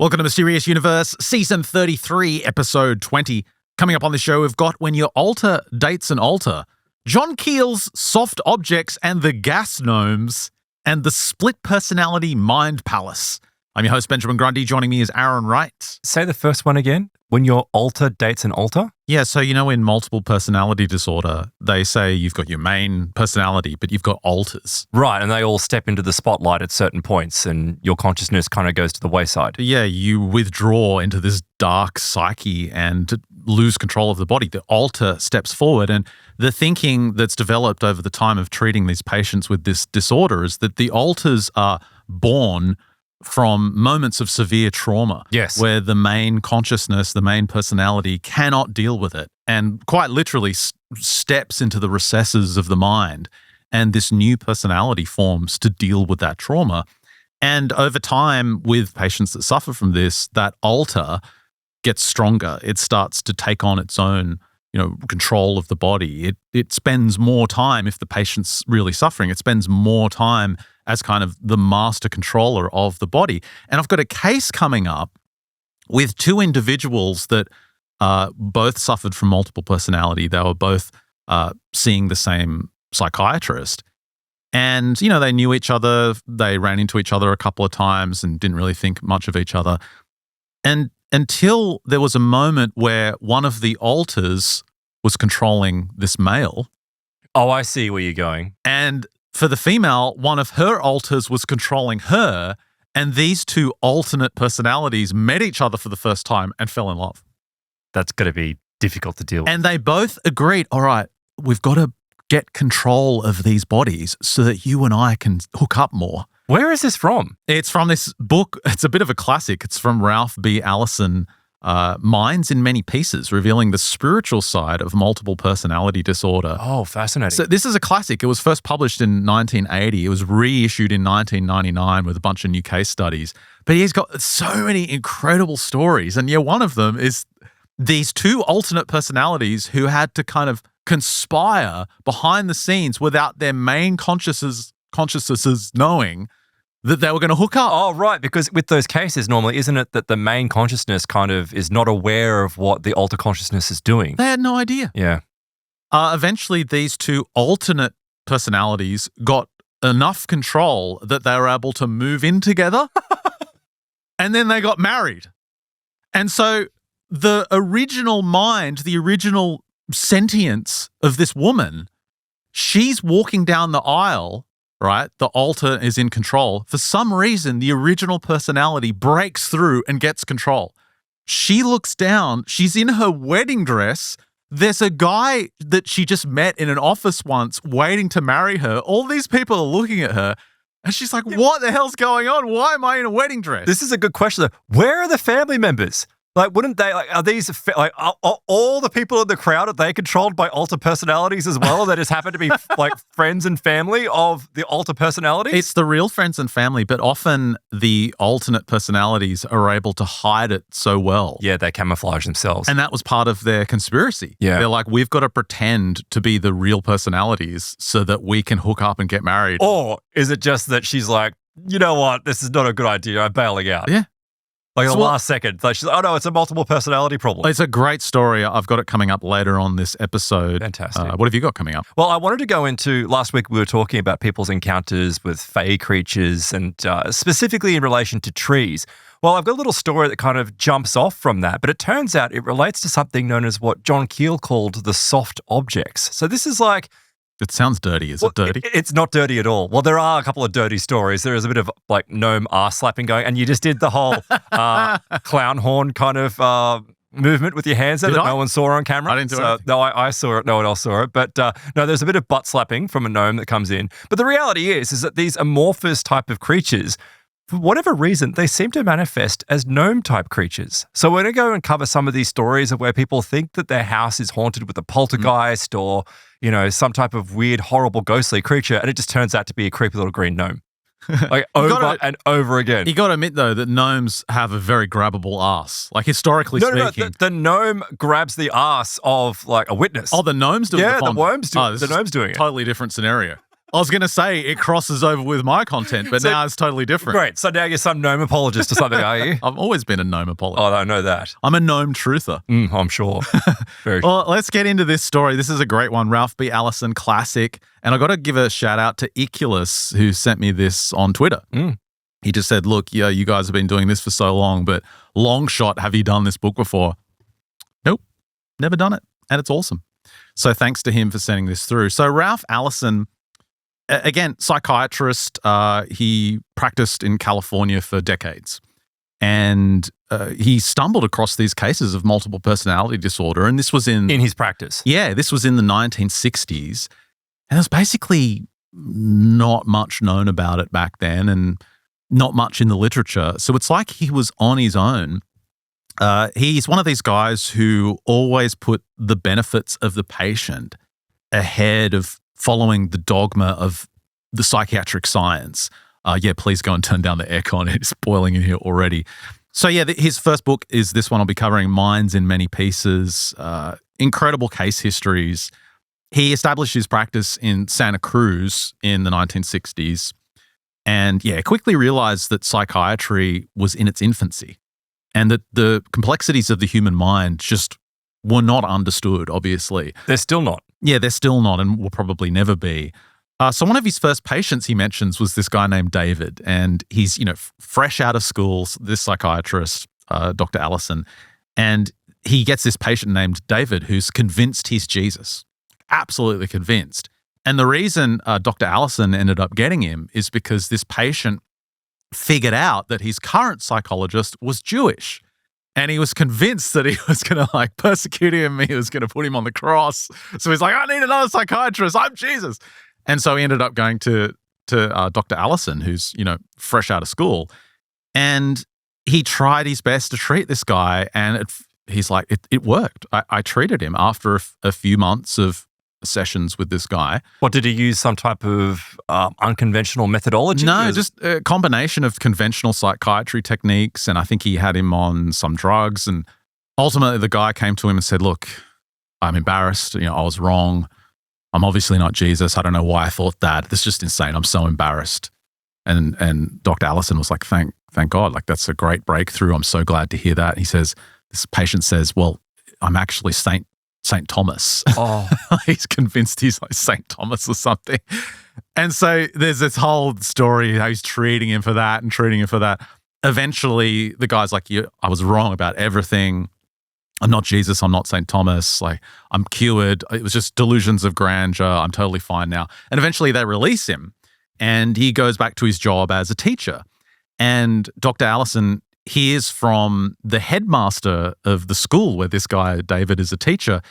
Welcome to Mysterious Universe, Season 33, Episode 20. Coming up on the show, we've got When Your Altar Dates an Altar, John Keel's Soft Objects and the Gas Gnomes, and the Split Personality Mind Palace. I'm your host, Benjamin Grundy. Joining me is Aaron Wright. Say the first one again. When your altar dates an altar? Yeah, so you know in multiple personality disorder, they say you've got your main personality, but you've got alters. Right, and they all step into the spotlight at certain points and your consciousness kind of goes to the wayside. Yeah, you withdraw into this dark psyche and lose control of the body. The alter steps forward, and the thinking that's developed over the time of treating these patients with this disorder is that the alters are born from moments of severe trauma. Yes. Where the main consciousness, the main personality cannot deal with it and quite literally steps into the recesses of the mind, and this new personality forms to deal with that trauma. And over time, with patients that suffer from this, that alter gets stronger. It starts to take on its own, control of the body. It spends more time, if the patient's really suffering, it spends more time as kind of the master controller of the body. And I've got a case coming up with two individuals that both suffered from multiple personality. They were both seeing the same psychiatrist. And, they knew each other. They ran into each other a couple of times and didn't really think much of each other. And until there was a moment where one of the alters was controlling this male. Oh, I see where you're going. And for the female, one of her alters was controlling her, and these two alternate personalities met each other for the first time and fell in love. That's going to be difficult to deal with. And they both agreed, all right, we've got to get control of these bodies so that you and I can hook up more. Where is this from? It's from this book. It's a bit of a classic. It's from Ralph B. Allison, Minds in Many Pieces, revealing the spiritual side of multiple personality disorder. Oh, fascinating. So this is a classic. It was first published in 1980. It was reissued in 1999 with a bunch of new case studies. But he's got so many incredible stories. And one of them is these two alternate personalities who had to kind of conspire behind the scenes without their main consciousnesses knowing that they were going to hook up. Oh, right, because with those cases, normally, isn't it that the main consciousness kind of is not aware of what the alter consciousness is doing? They had no idea. Yeah. Eventually, these two alternate personalities got enough control that they were able to move in together, and then they got married. And so the original mind, the original sentience of this woman, she's walking down the aisle, right? The alter is in control. For some reason, the original personality breaks through and gets control. She looks down. She's in her wedding dress. There's a guy that she just met in an office once waiting to marry her. All these people are looking at her. And she's like, what the hell's going on? Why am I in a wedding dress? This is a good question, though. Where are the family members? Like, wouldn't they, are these, are all the people in the crowd, are they controlled by alter personalities as well? That just happen to be like friends and family of the alter personalities? It's the real friends and family, but often the alternate personalities are able to hide it so well. Yeah, they camouflage themselves. And that was part of their conspiracy. Yeah. They're like, we've got to pretend to be the real personalities so that we can hook up and get married. Or is it just that she's like, you know what, this is not a good idea, I'm bailing out? Yeah. Like the last second. Like she's like, oh no, it's a multiple personality problem. It's a great story. I've got it coming up later on this episode. Fantastic. What have you got coming up? Well, I wanted to go into, last week we were talking about people's encounters with fae creatures and specifically in relation to trees. Well, I've got a little story that kind of jumps off from that, but it turns out it relates to something known as what John Keel called the soft objects. So this is like, it sounds dirty. Is it dirty? It's not dirty at all. Well, there are a couple of dirty stories. There is a bit of like gnome arse slapping going, and you just did the whole clown horn kind of movement with your hands there no one saw on camera. I didn't do it. No, I saw it. No one else saw it. But no, there's a bit of butt slapping from a gnome that comes in. But the reality is that these amorphous type of creatures, for whatever reason, they seem to manifest as gnome-type creatures. So we're going to go and cover some of these stories of where people think that their house is haunted with a poltergeist or, some type of weird, horrible, ghostly creature, and it just turns out to be a creepy little green gnome. Like over and over again. You got to admit, though, that gnomes have a very grabbable ass. Like historically speaking. No, the gnome grabs the ass of like a witness. Oh, the gnomes do it. Yeah, the gnomes doing it. Totally different scenario. I was going to say it crosses over with my content, but now it's totally different. Great. So now you're some gnome apologist or something, are you? I've always been a gnome apologist. Oh, I know that. I'm a gnome truther. I'm sure. Very Well, let's get into this story. This is a great one. Ralph B. Allison, classic. And I got to give a shout out to Iculus, who sent me this on Twitter. He just said, look, yeah, you guys have been doing this for so long, but long shot, have you done this book before? Nope, never done it. And it's awesome. So thanks to him for sending this through. So Ralph Allison, again, psychiatrist, he practiced in California for decades. And he stumbled across these cases of multiple personality disorder. And this was in his practice. Yeah, this was in the 1960s. And there's basically not much known about it back then and not much in the literature. So it's like he was on his own. He's one of these guys who always put the benefits of the patient ahead of following the dogma of the psychiatric science. Yeah, please go and turn down the aircon. It's boiling in here already. So yeah, his first book is this one. I'll be covering Minds in Many Pieces, incredible case histories. He established his practice in Santa Cruz in the 1960s and yeah, quickly realized that psychiatry was in its infancy and that the complexities of the human mind just were not understood, obviously. They're still not. Yeah, they're still not and will probably never be. So one of his first patients he mentions was this guy named David, and he's, fresh out of school, this psychiatrist, Dr. Allison, and he gets this patient named David who's convinced he's Jesus, absolutely convinced. And the reason Dr. Allison ended up getting him is because this patient figured out that his current psychologist was Jewish. And he was convinced that he was going to persecute him. He was going to put him on the cross. So he's like, I need another psychiatrist. I'm Jesus. And so he ended up going to Dr. Allison, who's, fresh out of school. And he tried his best to treat this guy. And he's like, it worked. I treated him after a few months of sessions with this guy. What, did he use some type of unconventional methodology? No, just a combination of conventional psychiatry techniques. And I think he had him on some drugs. And ultimately the guy came to him and said, look, I'm embarrassed. I was wrong. I'm obviously not Jesus. I don't know why I thought that. This is just insane. I'm so embarrassed. And Dr. Allison was like, thank God. That's a great breakthrough. I'm so glad to hear that. He says, this patient says, well, I'm actually Saint Thomas. Oh. He's convinced he's like Saint Thomas or something. And so there's this whole story how he's treating him for that and treating him for that. Eventually, the guy's like, I was wrong about everything. I'm not Jesus. I'm not St. Thomas. I'm cured. It was just delusions of grandeur. I'm totally fine now. And eventually they release him and he goes back to his job as a teacher. And Dr. Allison hears from the headmaster of the school where this guy, David, is a teacher.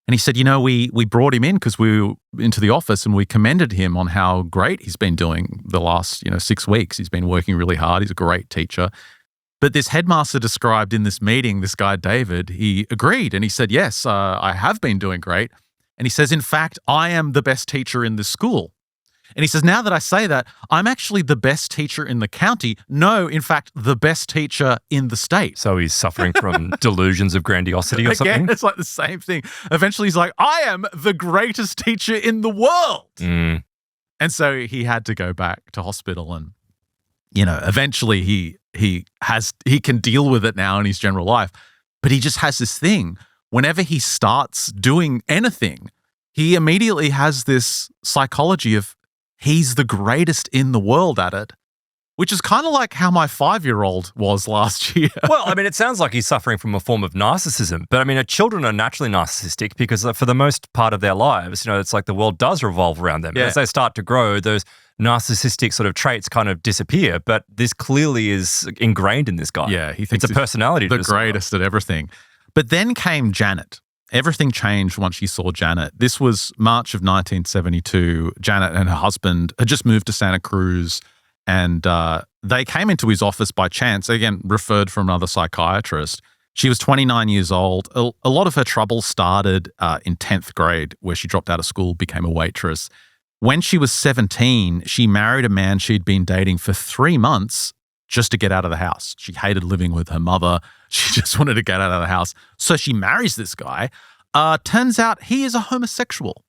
And he said, we brought him in because we were into the office and we commended him on how great he's been doing the last, 6 weeks. He's been working really hard. He's a great teacher. But this headmaster described in this meeting, this guy, David, he agreed. And he said, yes, I have been doing great. And he says, in fact, I am the best teacher in this school. And he says, now that I say that, I'm actually the best teacher in the county. No, in fact, the best teacher in the state. So he's suffering from delusions of grandiosity or something? Again, it's like the same thing. Eventually he's like, I am the greatest teacher in the world. Mm. And so he had to go back to hospital and, eventually he can deal with it now in his general life. But he just has this thing. Whenever he starts doing anything, he immediately has this psychology of he's the greatest in the world at it, which is kind of like how my 5-year-old was last year. Well, it sounds like he's suffering from a form of narcissism. But children are naturally narcissistic because for the most part of their lives, it's like the world does revolve around them. Yeah. As they start to grow, those narcissistic sort of traits kind of disappear. But this clearly is ingrained in this guy. Yeah, he thinks it's a personality the disorder. greatest at everything. But then came Janet. Everything changed once she saw Janet. This was March of 1972. Janet and her husband had just moved to Santa Cruz, and they came into his office by chance, again, referred from another psychiatrist. She was 29 years old. A lot of her trouble started in 10th grade, where she dropped out of school, became a waitress. When she was 17, she married a man she'd been dating for 3 months just to get out of the house. She hated living with her mother. She just wanted to get out of the house. So she marries this guy. Turns out he is a homosexual.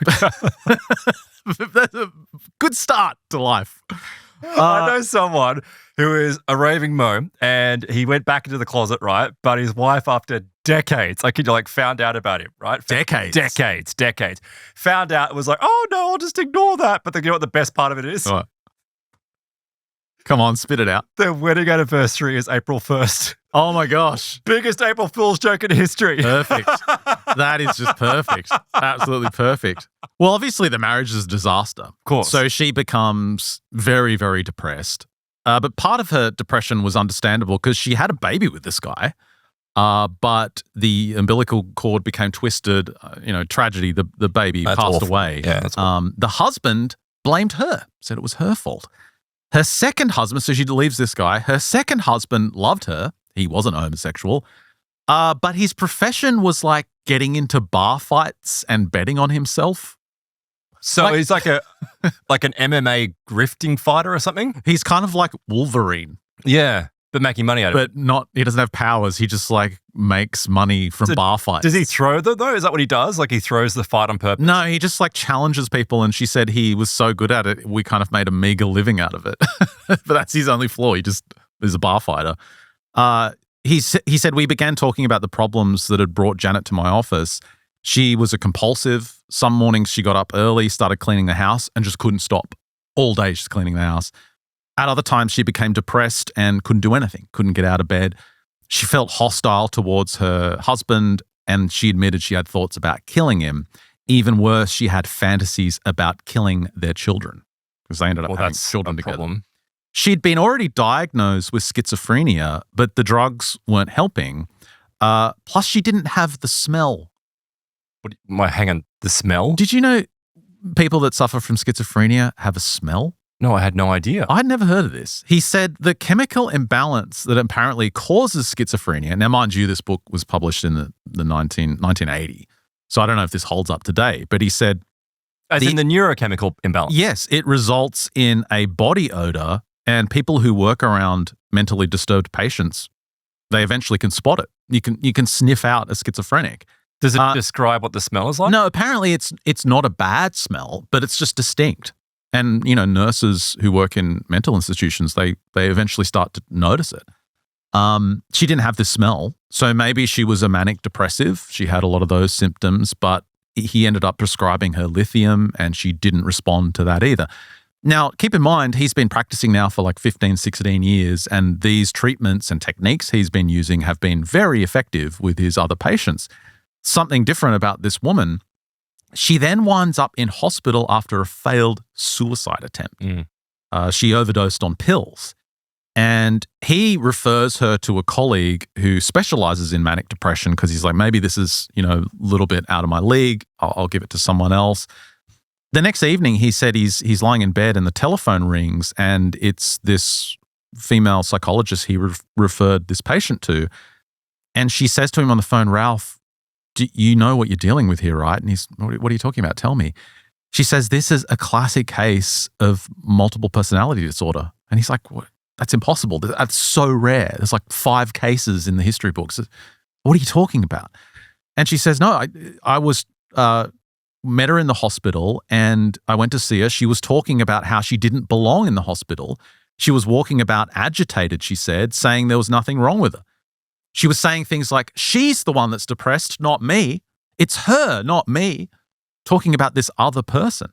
That's a good start to life. I know someone who is a raving gnome, and he went back into the closet, right? But his wife, after decades, found out about him, right? Decades. Found out, was like, oh no, I'll just ignore that. But you know what the best part of it is? What? Come on, spit it out. Their wedding anniversary is April 1st. Oh my gosh. Biggest April Fool's joke in history. Perfect. That is just perfect. Absolutely perfect. Well, obviously the marriage is a disaster. Of course. So she becomes very, very depressed. But part of her depression was understandable because she had a baby with this guy. But the umbilical cord became twisted. Tragedy, the baby That's passed awful. away. Yeah, that's awful. The husband blamed her, said it was her fault. Her second husband, so she leaves this guy, her second husband loved her. He wasn't homosexual. But his profession was like getting into bar fights and betting on himself. So he's like an MMA grifting fighter or something? He's kind of like Wolverine. Yeah, but making money out of it. But he doesn't have powers. He just makes money from bar fights. Does he throw them though? Is that what he does? Like he throws the fight on purpose? No, he just challenges people, and she said he was so good at it, we kind of made a meager living out of it. But that's his only flaw. He just is a bar fighter. He said, we began talking about the problems that had brought Janet to my office. She was a compulsive. Some mornings she got up early, started cleaning the house, and just couldn't stop. All day she's cleaning the house. At other times she became depressed and couldn't do anything, couldn't get out of bed. She felt hostile towards her husband, and she admitted she had thoughts about killing him. Even worse, she had fantasies about killing their children because they ended up having children together. Problem. She'd been already diagnosed with schizophrenia, but the drugs weren't helping. Plus, she didn't have the smell. Hang on, the smell? Did you know people that suffer from schizophrenia have a smell? No, I had no idea. I'd never heard of this. He said the chemical imbalance that apparently causes schizophrenia. Now, mind you, this book was published in the 1980, so I don't know if this holds up today, but he said... As in the neurochemical imbalance? Yes, it results in a body odor, and people who work around mentally disturbed patients, they eventually can spot it. You can sniff out a schizophrenic. Does it describe what the smell is like? No, apparently it's not a bad smell, but it's just distinct. And, nurses who work in mental institutions, they eventually start to notice it. She didn't have this smell, so maybe she was a manic depressive. She had a lot of those symptoms, but he ended up prescribing her lithium, and she didn't respond to that either. Now, keep in mind, he's been practicing now for 15, 16 years, and these treatments and techniques he's been using have been very effective with his other patients. Something different about this woman, she then winds up in hospital after a failed suicide attempt. She overdosed on pills, and he refers her to a colleague who specializes in manic depression because he's like, maybe this is, a little bit out of my league. I'll give it to someone else. The next evening, he said he's lying in bed and the telephone rings, and it's this female psychologist he referred this patient to. And she says to him on the phone, Ralph, you know what you're dealing with here, right? And he's, what are you talking about? Tell me. She says, this is a classic case of multiple personality disorder. And he's like, what? That's impossible. That's so rare. There's 5 cases in the history books. What are you talking about? And she says, no, I was met her in the hospital and I went to see her. She was talking about how she didn't belong in the hospital. She was walking about agitated, she said, saying there was nothing wrong with her. She was saying things like, she's the one that's depressed, not me. It's her, not me. Talking about this other person.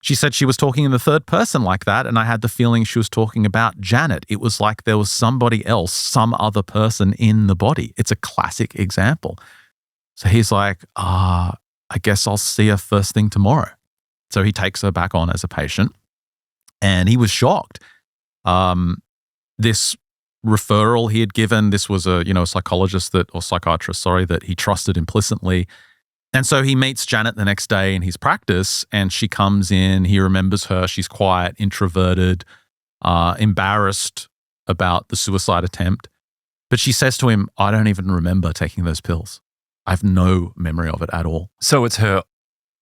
She said she was talking in the third person like that, and I had the feeling she was talking about Janet. It was like there was somebody else, some other person in the body. It's a classic example. So he's like, I guess I'll see her first thing tomorrow. So he takes her back on as a patient, and he was shocked. This referral he had given, this was a psychologist psychiatrist, that he trusted implicitly. And so he meets Janet the next day in his practice, and she comes in, he remembers her, she's quiet, introverted, embarrassed about the suicide attempt. But she says to him, I don't even remember taking those pills. I have no memory of it at all. So it's her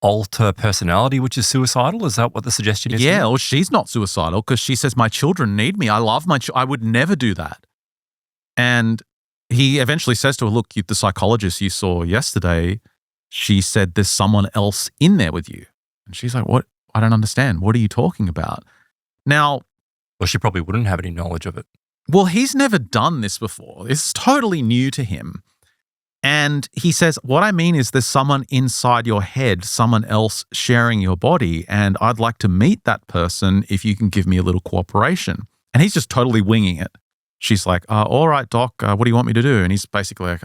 alter personality, which is suicidal? Is that what the suggestion is? Yeah, well, she's not suicidal because she says, my children need me. I love my children. I would never do that. And he eventually says to her, look, the psychologist you saw yesterday, she said, there's someone else in there with you. And she's like, what? I don't understand. What are you talking about? Now, Well, she probably wouldn't have any knowledge of it. well, he's never done this before. It's totally new to him. And he says, what I mean is there's someone inside your head, someone else sharing your body, and I'd like to meet that person if you can give me a little cooperation. And he's just totally winging it. She's like, all right, doc, what do you want me to do? And he's basically like,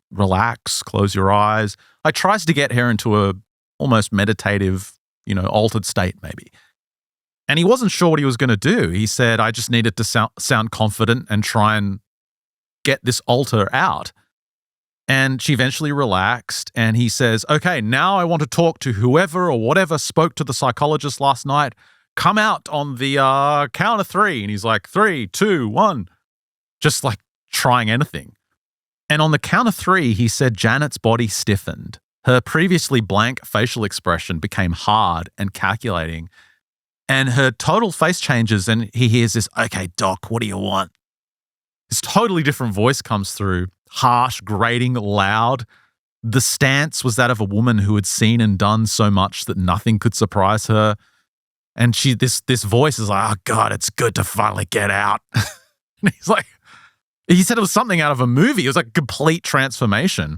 relax, close your eyes. Like tries to get her into a almost meditative, altered state maybe. And he wasn't sure what he was going to do. He said, I just needed to sound confident and try and get this alter out. And she eventually relaxed, and he says, okay, now I want to talk to whoever or whatever spoke to the psychologist last night. Come out on the count of 3. And he's like, 3, 2, 1. Just like trying anything. And on the count of 3, he said Janet's body stiffened. Her previously blank facial expression became hard and calculating. And her total face changes, and he hears this, okay, doc, what do you want? This totally different voice comes through, harsh, grating, loud. The stance was that of a woman who had seen and done so much that nothing could surprise her. And this voice is like, oh God, it's good to finally get out. And he's like, he said it was something out of a movie. It was like a complete transformation.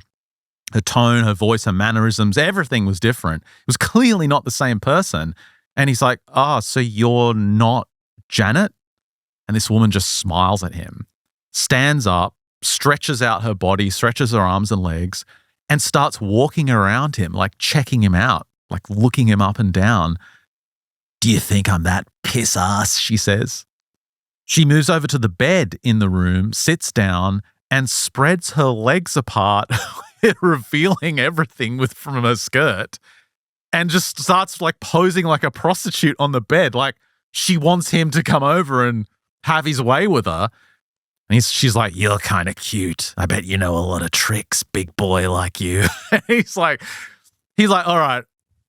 Her tone, her voice, her mannerisms, everything was different. It was clearly not the same person. And he's like, oh, so you're not Janet? And this woman just smiles at him, stands up, stretches out her body, stretches her arms and legs, and starts walking around him, like checking him out, like looking him up and down. Do you think I'm that piss ass? She says. She moves over to the bed in the room, sits down, and spreads her legs apart, revealing everything from her skirt, and just starts like posing like a prostitute on the bed. Like she wants him to come over and have his way with her. And she's like, you're kind of cute. I bet you know a lot of tricks, big boy like you. He's like, all right,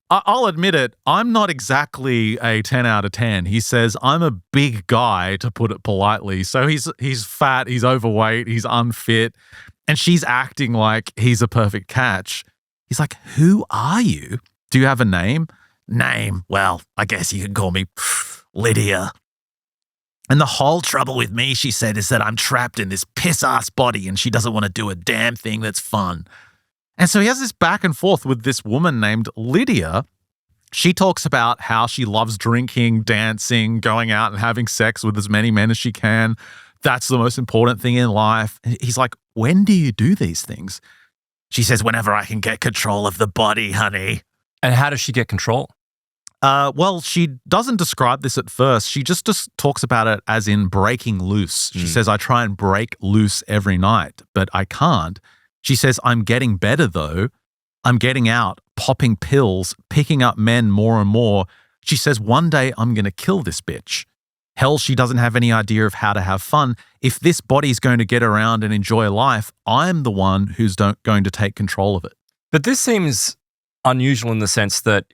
I'll admit it. I'm not exactly a 10 out of 10. He says, I'm a big guy, to put it politely. So he's fat, he's overweight, he's unfit. And she's acting like he's a perfect catch. He's like, who are you? Do you have a name? Name? Well, I guess you can call me Lydia. And the whole trouble with me, she said, is that I'm trapped in this piss-ass body and she doesn't want to do a damn thing that's fun. And so he has this back and forth with this woman named Lydia. She talks about how she loves drinking, dancing, going out and having sex with as many men as she can. That's the most important thing in life. He's like, when do you do these things? She says, whenever I can get control of the body, honey. And how does she get control? Well, she doesn't describe this at first. She just talks about it as in breaking loose. She says, I try and break loose every night, but I can't. She says, I'm getting better though. I'm getting out, popping pills, picking up men more and more. She says, one day I'm going to kill this bitch. Hell, she doesn't have any idea of how to have fun. If this body's going to get around and enjoy life, I'm the one who's going to take control of it. But this seems unusual in the sense that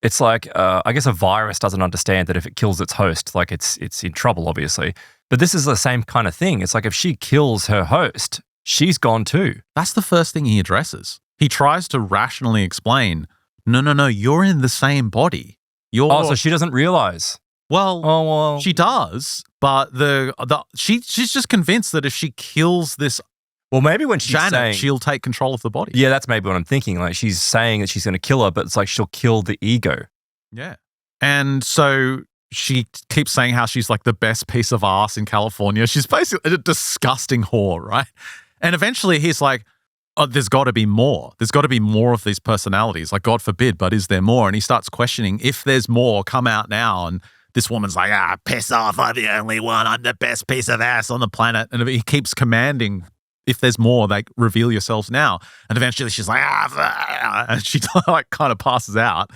it's like, I guess a virus doesn't understand that if it kills its host, like it's in trouble, obviously. But this is the same kind of thing. It's like if she kills her host, she's gone too. That's the first thing he addresses. He tries to rationally explain, no, you're in the same body. So she doesn't realize. Well, she does, but she's just convinced that if she kills this maybe when she's Janet, saying, she'll take control of the body. Yeah, that's maybe what I'm thinking. Like she's saying that she's going to kill her, but it's like she'll kill the ego. Yeah. And so she keeps saying how she's like the best piece of ass in California. She's basically a disgusting whore, right? And eventually he's like, oh, there's got to be more. There's got to be more of these personalities. Like, God forbid, but is there more? And he starts questioning, if there's more, come out now. And this woman's like, piss off. I'm the only one. I'm the best piece of ass on the planet. And he keeps commanding, if there's more, like, reveal yourselves now. And eventually she's like, and she like kind of passes out.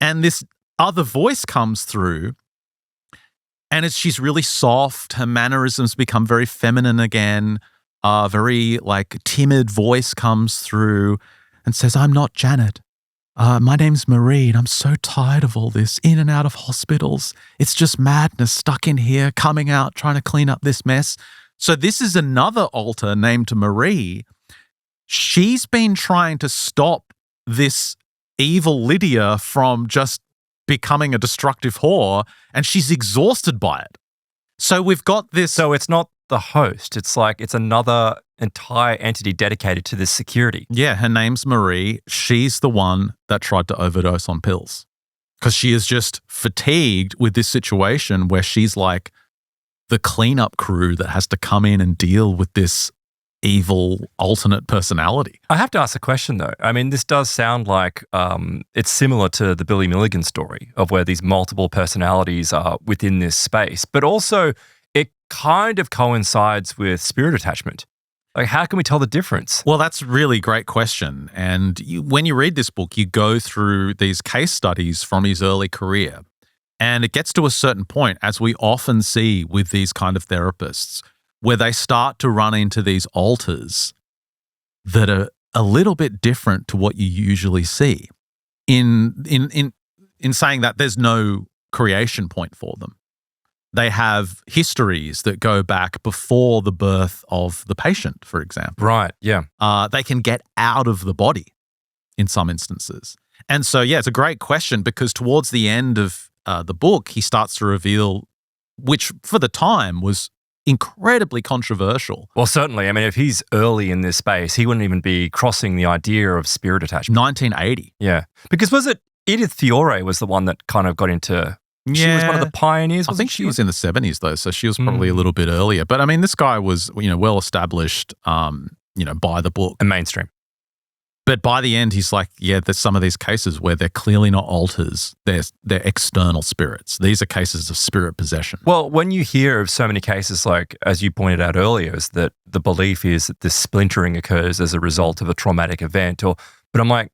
And this other voice comes through, and she's really soft. Her mannerisms become very feminine again. Very like timid voice comes through and says, I'm not Janet. My name's Marie, and I'm so tired of all this, in and out of hospitals. It's just madness, stuck in here, coming out, trying to clean up this mess. So this is another alter named Marie. She's been trying to stop this evil Lydia from just becoming a destructive whore, and she's exhausted by it. So we've got this. So it's not the host. It's like it's another entire entity dedicated to this security. Yeah, her name's Marie. She's the one that tried to overdose on pills because she is just fatigued with this situation where she's like the cleanup crew that has to come in and deal with this evil alternate personality. I have to ask a question though. I mean, this does sound like it's similar to the Billy Milligan story of where these multiple personalities are within this space, but also it kind of coincides with spirit attachment. Like, how can we tell the difference? Well, that's a really great question. And when you read this book, you go through these case studies from his early career. And it gets to a certain point, as we often see with these kind of therapists, where they start to run into these alters that are a little bit different to what you usually see. In saying that there's no creation point for them. They have histories that go back before the birth of the patient, for example. Right, yeah. They can get out of the body in some instances. And so, yeah, it's a great question because towards the end of the book, he starts to reveal, which for the time was incredibly controversial. Well, certainly. I mean, if he's early in this space, he wouldn't even be crossing the idea of spirit attachment. 1980. Yeah. Because was it Edith Fiore was the one that kind of got into... She was one of the pioneers. I think she was in the 70s though, so she was probably a little bit earlier. But I mean, this guy was, well established, by the book. And mainstream. But by the end, he's like, yeah, there's some of these cases where they're clearly not alters. They're external spirits. These are cases of spirit possession. Well, when you hear of so many cases, like, as you pointed out earlier, is that the belief is that this splintering occurs as a result of a traumatic event. But I'm like,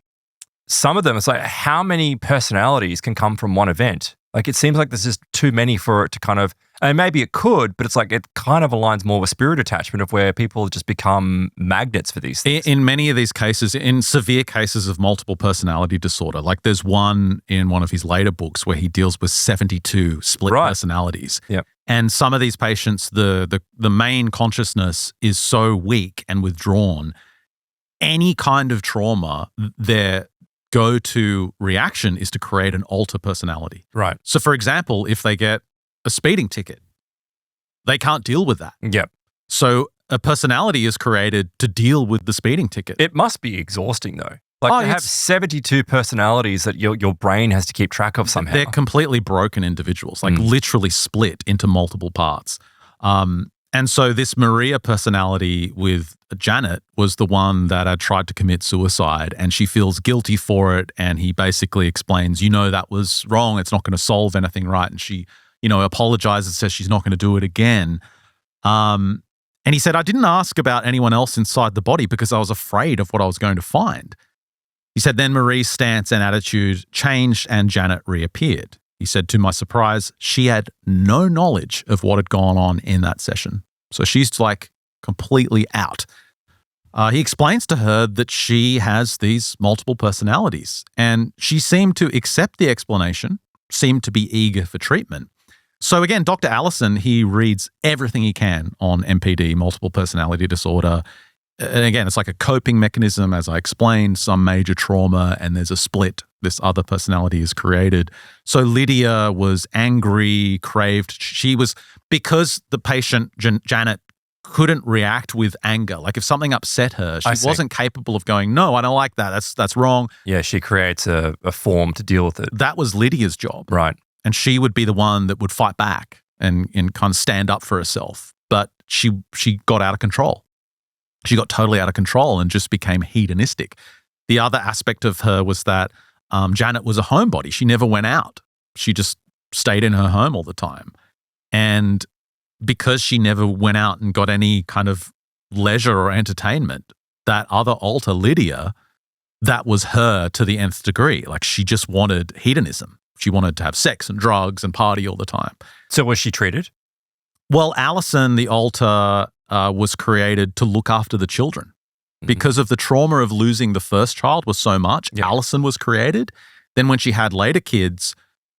some of them, it's like, how many personalities can come from one event? Like, it seems like there's just too many for it to kind of, and maybe it could, but it's like it kind of aligns more with spirit attachment of where people just become magnets for these things. In many of these cases, in severe cases of multiple personality disorder, like there's one in one of his later books where he deals with 72 split personalities. Yep. And some of these patients, the main consciousness is so weak and withdrawn, any kind of trauma, their go-to reaction is to create an alter personality. Right. So, for example, if they get a speeding ticket, they can't deal with that. Yep. So a personality is created to deal with the speeding ticket. It must be exhausting though. Like to have 72 personalities that your brain has to keep track of somehow. They're completely broken individuals, like literally split into multiple parts. And so this Maria personality with Janet was the one that had tried to commit suicide, and she feels guilty for it. And he basically explains, that was wrong. It's not going to solve anything, right? And she, apologizes, says she's not going to do it again. And he said, I didn't ask about anyone else inside the body because I was afraid of what I was going to find. He said, then Marie's stance and attitude changed and Janet reappeared. He said, to my surprise, she had no knowledge of what had gone on in that session. So she's like completely out. He explains to her that she has these multiple personalities, and she seemed to accept the explanation, seemed to be eager for treatment. So again, Dr. Allison, he reads everything he can on MPD, multiple personality disorder. And again, it's like a coping mechanism, as I explained, some major trauma, and there's a split. This other personality is created. So Lydia was angry, craved. She was, because the patient, Janet, couldn't react with anger. Like if something upset her, she wasn't capable of going, no, I don't like that. That's wrong. Yeah, she creates a form to deal with it. That was Lydia's job. Right. And she would be the one that would fight back and kind of stand up for herself. But she got out of control. She got totally out of control and just became hedonistic. The other aspect of her was that Janet was a homebody. She never went out. She just stayed in her home all the time. And because she never went out and got any kind of leisure or entertainment, that other alter, Lydia, that was her to the nth degree. Like she just wanted hedonism. She wanted to have sex and drugs and party all the time. So was she treated? Well, Allison, the alter, was created to look after the children. Because of the trauma of losing the first child was so much, Allison was created. Then when she had later kids,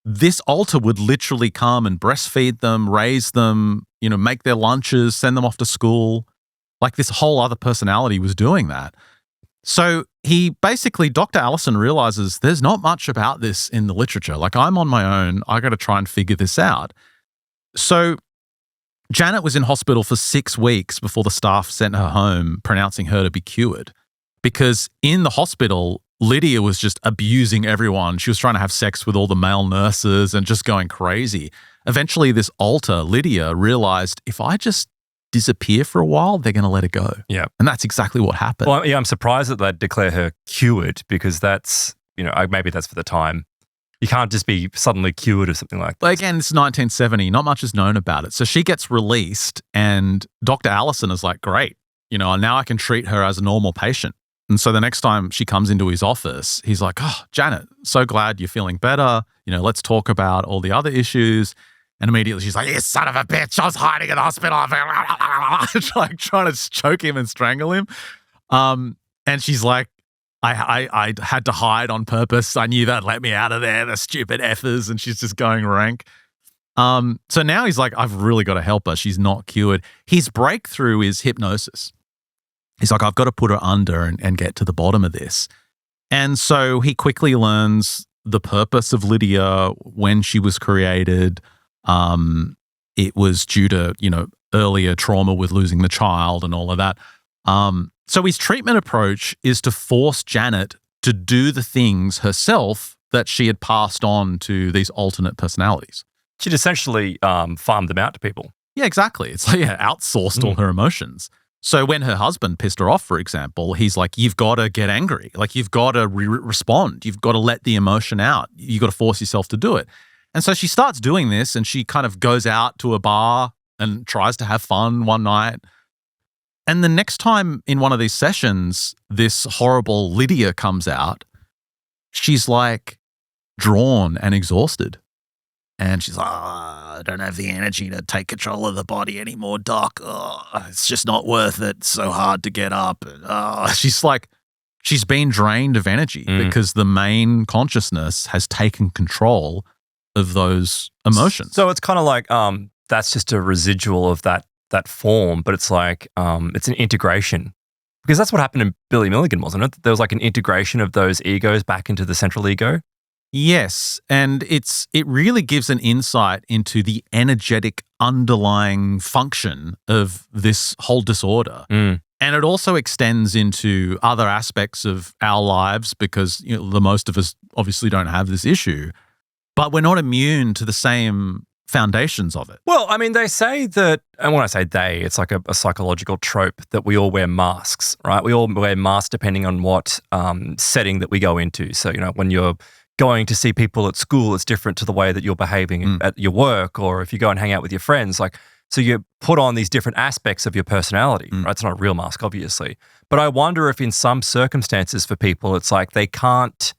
this alter would literally come and breastfeed them, raise them, make their lunches, send them off to school. Like this whole other personality was doing that. So Dr. Allison realizes there's not much about this in the literature. Like, I'm on my own. I got to try and figure this out. So Janet was in hospital for 6 weeks before the staff sent her home, pronouncing her to be cured. Because in the hospital, Lydia was just abusing everyone. She was trying to have sex with all the male nurses and just going crazy. Eventually, this alter, Lydia, realized, if I just disappear for a while, they're going to let her go. Yeah. And that's exactly what happened. Well, yeah, I'm surprised that they'd declare her cured, because that's, maybe that's for the time. You can't just be suddenly cured of something like that. But again, it's 1970. Not much is known about it. So she gets released and Dr. Allison is like, great, now I can treat her as a normal patient. And so the next time she comes into his office, he's like, oh, Janet, so glad you're feeling better. Let's talk about all the other issues. And immediately she's like, you son of a bitch, I was hiding in the hospital. Like trying to choke him and strangle him. And she's like, I had to hide on purpose. I knew that'd let me out of there, the stupid effers. And she's just going rank. So now he's like, I've really got to help her. She's not cured. His breakthrough is hypnosis. He's like, I've got to put her under and get to the bottom of this. And so he quickly learns the purpose of Lydia, when she was created. It was due to, earlier trauma with losing the child and all of that. So his treatment approach is to force Janet to do the things herself that she had passed on to these alternate personalities. She'd essentially farmed them out to people. Yeah, exactly. It's like, outsourced all her emotions. So when her husband pissed her off, for example, he's like, you've got to get angry. Like, you've got to respond. You've got to let the emotion out. You've got to force yourself to do it. And so she starts doing this and she kind of goes out to a bar and tries to have fun one night. And the next time in one of these sessions, this horrible Lydia comes out. She's like drawn and exhausted. And she's like, I don't have the energy to take control of the body anymore, Doc. It's just not worth it. It's so hard to get up. She's been drained of energy because the main consciousness has taken control of those emotions. So it's kind of like that's just a residual of that form, but it's like it's an integration, because that's what happened in Billy Milligan, wasn't it? There was like an integration of those egos back into the central ego. Yes, and it really gives an insight into the energetic underlying function of this whole disorder. And it also extends into other aspects of our lives, because the most of us obviously don't have this issue. But we're not immune to the same foundations of it. Well, I mean, they say that, and when I say they, it's like a psychological trope that we all wear masks, right? We all wear masks depending on what setting that we go into. So, when you're going to see people at school, it's different to the way that you're behaving at your work, or if you go and hang out with your friends. So you put on these different aspects of your personality, right? It's not a real mask, obviously. But I wonder if in some circumstances for people, it's like they can't,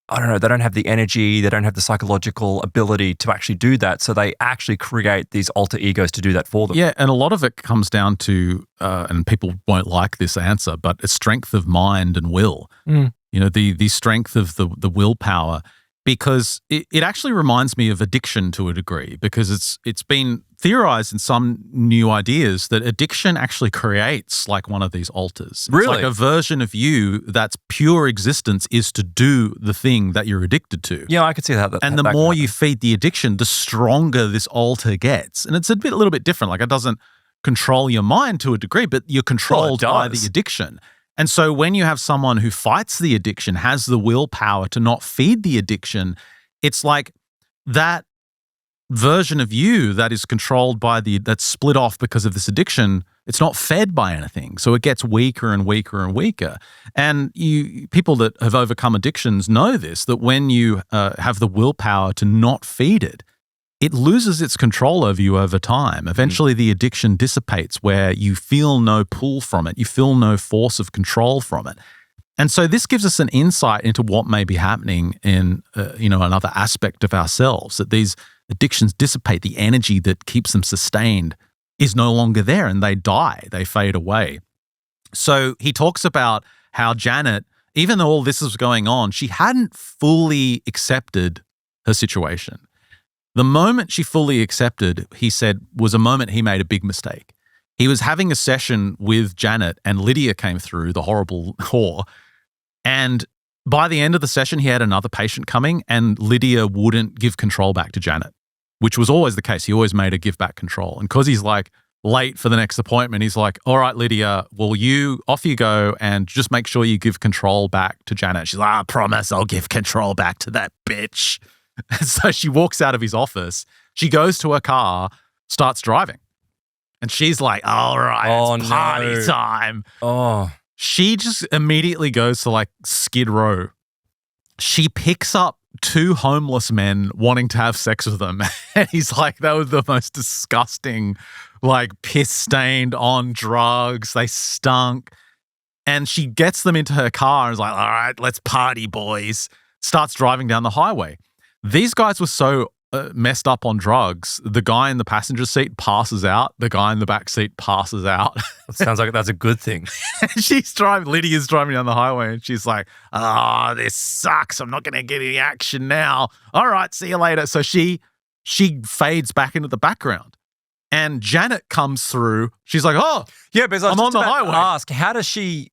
I don't know, they don't have the energy, they don't have the psychological ability to actually do that. So they actually create these alter egos to do that for them. Yeah, and a lot of it comes down to, and people won't like this answer, but a strength of mind and will. The strength of the willpower, because it actually reminds me of addiction to a degree, because it's been theorized in some new ideas that addiction actually creates like one of these alters. Really? It's like a version of you that's pure existence is to do the thing that you're addicted to. Yeah, I could see that. And the more you feed the addiction, the stronger this alter gets. And it's a little bit different. Like, it doesn't control your mind to a degree, but you're controlled by the addiction. And so when you have someone who fights the addiction, has the willpower to not feed the addiction, it's like that version of you that is controlled by that's split off because of this addiction, it's not fed by anything. So it gets weaker and weaker and weaker. And people that have overcome addictions know this, that when you have the willpower to not feed it, it loses its control over you over time. Eventually, the addiction dissipates where you feel no pull from it. You feel no force of control from it. And so this gives us an insight into what may be happening in, another aspect of ourselves, that these addictions dissipate. The energy that keeps them sustained is no longer there, and they die. They fade away. So he talks about how Janet, even though all this was going on, she hadn't fully accepted her situation. The moment she fully accepted, he said, was a moment he made a big mistake, He was having a session with Janet and Lydia came through, the horrible whore. And by the end of the session, he had another patient coming and Lydia wouldn't give control back to Janet, which was always the case. He always made her give back control. And because he's like late for the next appointment, he's like, all right, Lydia, well, off you go and just make sure you give control back to Janet. She's like, I promise I'll give control back to that bitch. And so she walks out of his office. She goes to her car, starts driving. And she's like, all right, it's party time. Oh. She just immediately goes to like Skid Row. She picks up 2 homeless men wanting to have sex with them. And he's like, that was the most disgusting, like piss stained on drugs. They stunk. And she gets them into her car and is like, all right, let's party, boys. Starts driving down the highway. These guys were so messed up on drugs. The guy in the passenger seat passes out. The guy in the back seat passes out. That sounds like that's a good thing. Lydia's driving down the highway and she's like, oh, this sucks. I'm not going to get any action now. All right, see you later. So she fades back into the background and Janet comes through. She's like, oh, yeah, because I'm on the highway. Ask, how does she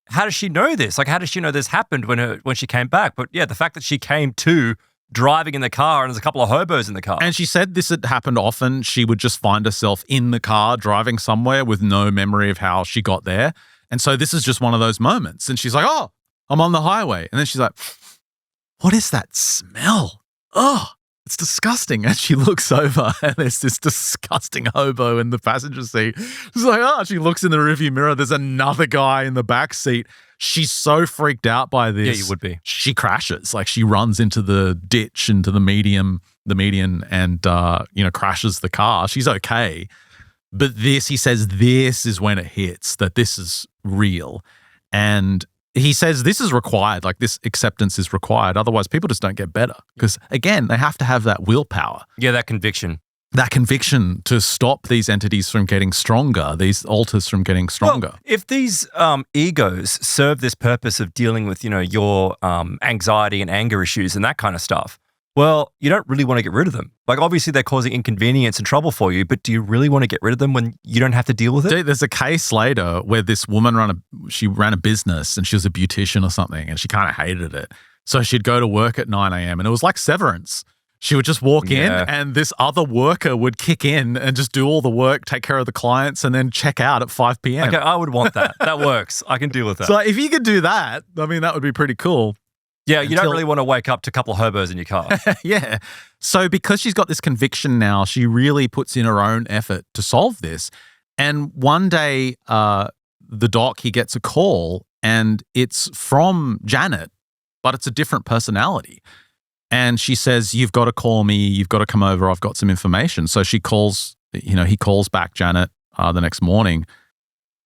know this? Like, how does she know this happened when she came back? But yeah, the fact that she came to driving in the car and there's a couple of hobos in the car. And she said this had happened often. She would just find herself in the car driving somewhere with no memory of how she got there. And so this is just one of those moments. And she's like, oh, I'm on the highway. And then she's like, what is that smell? Oh, it's disgusting. And she looks over and there's this disgusting hobo in the passenger seat. She's like, oh, she looks in the rearview mirror. There's another guy in the back seat. She's so freaked out by this. Yeah, you would be. She crashes. Like she runs into the ditch, into the median and, crashes the car. She's okay. But he says this is when it hits, that this is real. And he says this is required, like this acceptance is required. Otherwise, people just don't get better. Because again, they have to have that willpower. Yeah, that conviction. That conviction to stop these entities from getting stronger, these alters from getting stronger. Well, if these egos serve this purpose of dealing with, your anxiety and anger issues and that kind of stuff, well, you don't really want to get rid of them. Like, obviously, they're causing inconvenience and trouble for you, but do you really want to get rid of them when you don't have to deal with it? Dude, there's a case later where this woman ran a business and she was a beautician or something and she kind of hated it. So she'd go to work at 9 a.m. and it was like Severance. She would just walk in and this other worker would kick in and just do all the work, take care of the clients, and then check out at 5 p.m. Okay, I would want that. That works. I can deal with that. So if you could do that, I mean, that would be pretty cool. Yeah, you don't really want to wake up to a couple of hobos in your car. Yeah. So because she's got this conviction now, she really puts in her own effort to solve this. And one day, the doc, he gets a call and it's from Janet, but it's a different personality. And she says, you've got to call me. You've got to come over. I've got some information. So she calls, he calls back Janet the next morning.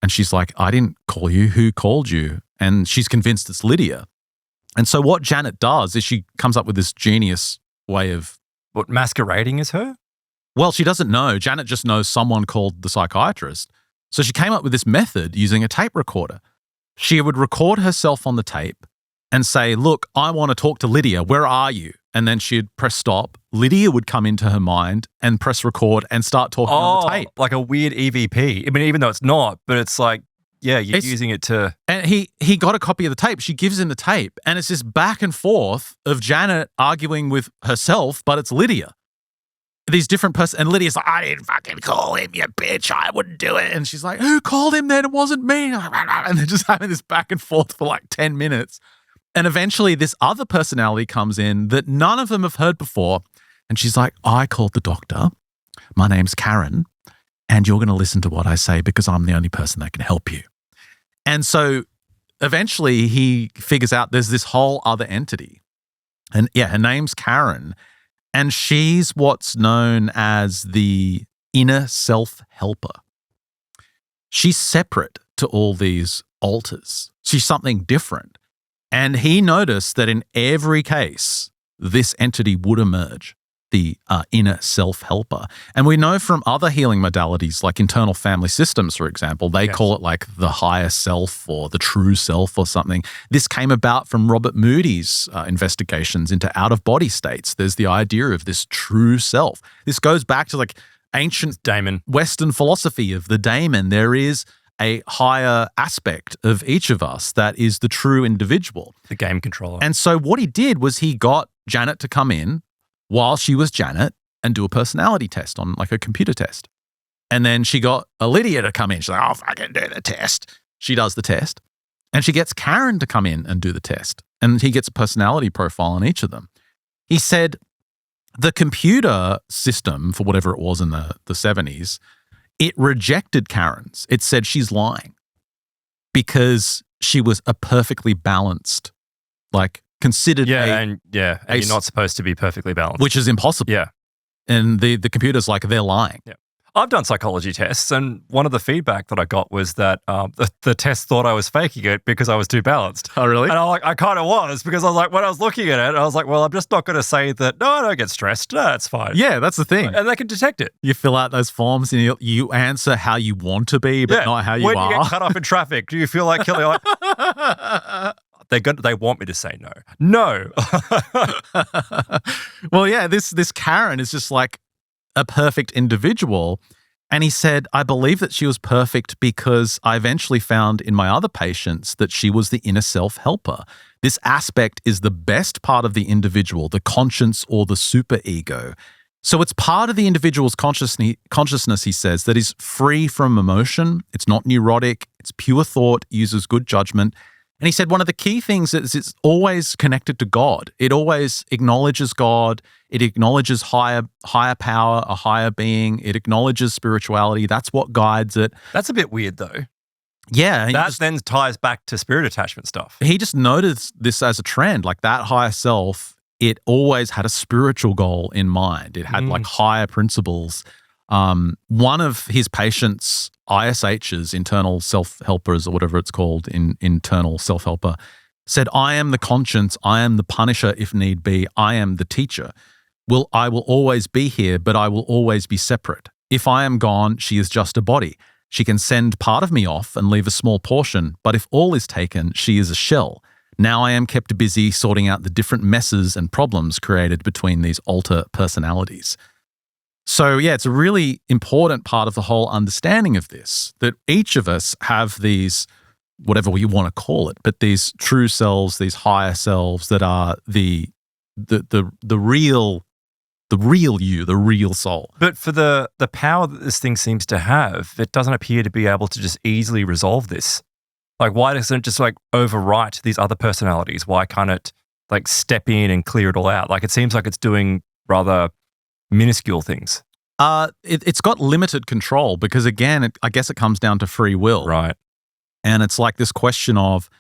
And she's like, I didn't call you. Who called you? And she's convinced it's Lydia. And so what Janet does is she comes up with this genius way of... What, masquerading as her? Well, she doesn't know. Janet just knows someone called the psychiatrist. So she came up with this method using a tape recorder. She would record herself on the tape and say, look, I want to talk to Lydia. Where are you? And then she'd press stop. Lydia would come into her mind and press record and start talking on the tape. Like a weird EVP. I mean, even though it's not, but it's like, yeah, you're using it to... And he got a copy of the tape. She gives him the tape. And it's this back and forth of Janet arguing with herself, but it's Lydia. These different persons. And Lydia's like, I didn't fucking call him, you bitch. I wouldn't do it. And she's like, who called him then? It wasn't me. And they're just having this back and forth for like 10 minutes. And eventually this other personality comes in that none of them have heard before. And she's like, I called the doctor. My name's Karen. And you're going to listen to what I say because I'm the only person that can help you. And so eventually he figures out there's this whole other entity. And yeah, her name's Karen. And she's what's known as the inner self-helper. She's separate to all these alters. She's something different. And he noticed that in every case, this entity would emerge. The inner self-helper. And we know from other healing modalities like internal family systems, for example, they call it like the higher self or the true self or something. This came about from Robert Moody's investigations into out-of-body states. There's the idea of this true self. This goes back to like ancient Daemon. Western philosophy of the daemon, there is a higher aspect of each of us that is the true individual. The game controller. And so what he did was he got Janet to come in while she was Janet and do a personality test on like a computer test. And then she got Lydia to come in. She's like, oh, I can do the test. She does the test. And she gets Karen to come in and do the test. And he gets a personality profile on each of them. He said the computer system, for whatever it was in the 70s, it rejected Karen's. It said she's lying because she was a perfectly balanced, like considered and you're not supposed to be perfectly balanced. which is impossible. Yeah. And the computer's like, they're lying. Yeah. I've done psychology tests, and one of the feedback that I got was that the test thought I was faking it because I was too balanced. Oh, really? And I kind of was, because I was like, when I was looking at it, I was like, well, I'm just not going to say that, no, I don't get stressed. No, it's fine. Yeah, that's the thing. And they can detect it. You fill out those forms and you answer how you want to be, but not how you when are. When you get cut off in traffic, do you feel like killing? Like, they want me to say no. No. Well, yeah, this Karen is just like a perfect individual. And he said, I believe that she was perfect because I eventually found in my other patients that she was the inner self-helper. This aspect is the best part of the individual, the conscience or the superego. So it's part of the individual's consciousness, he says, that is free from emotion. It's not neurotic. It's pure thought, uses good judgment. And he said one of the key things is it's always connected to God. It always acknowledges God. It acknowledges higher power, a higher being. It acknowledges spirituality. That's what guides it. That's a bit weird, though. Yeah. That then ties back to spirit attachment stuff. He just noticed this as a trend, like that higher self, it always had a spiritual goal in mind. It had like higher principles. One of his patients, ISHs, internal self-helpers or whatever it's called, internal self-helper, said, I am the conscience, I am the punisher if need be, I am the teacher. I will always be here, but I will always be separate. If I am gone, she is just a body. She can send part of me off and leave a small portion, but if all is taken, she is a shell. Now I am kept busy sorting out the different messes and problems created between these alter personalities. So yeah, it's a really important part of the whole understanding of this, that each of us have these, whatever you want to call it, but these true selves, these higher selves that are the real you, the real soul. But for the power that this thing seems to have, it doesn't appear to be able to just easily resolve this. Like, why doesn't it just like overwrite these other personalities? Why can't it like step in and clear it all out? Like, it seems like it's doing rather minuscule things. It's got limited control because, again, I guess it comes down to free will. Right. And it's like this question of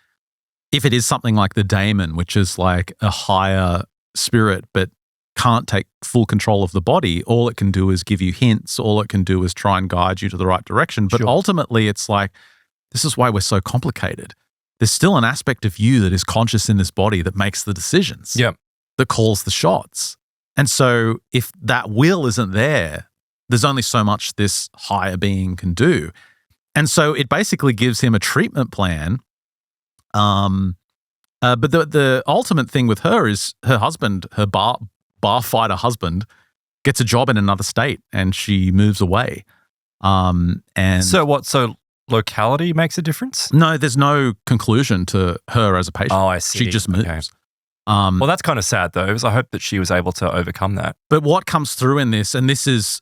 if it is something like the daemon, which is like a higher spirit but can't take full control of the body, all it can do is give you hints. All it can do is try and guide you to the right direction. But ultimately, it's like, this is why we're so complicated. There's still an aspect of you that is conscious in this body that makes the decisions, that calls the shots. And so if that will isn't there, there's only so much this higher being can do. And so it basically gives him a treatment plan. But the ultimate thing with her is her husband, her bar fighter husband, gets a job in another state and she moves away. And so what? So locality makes a difference? No, there's no conclusion to her as a patient. Oh, I see. She just moves. Okay. Well, that's kind of sad, though, because I hope that she was able to overcome that. But what comes through in this, and this is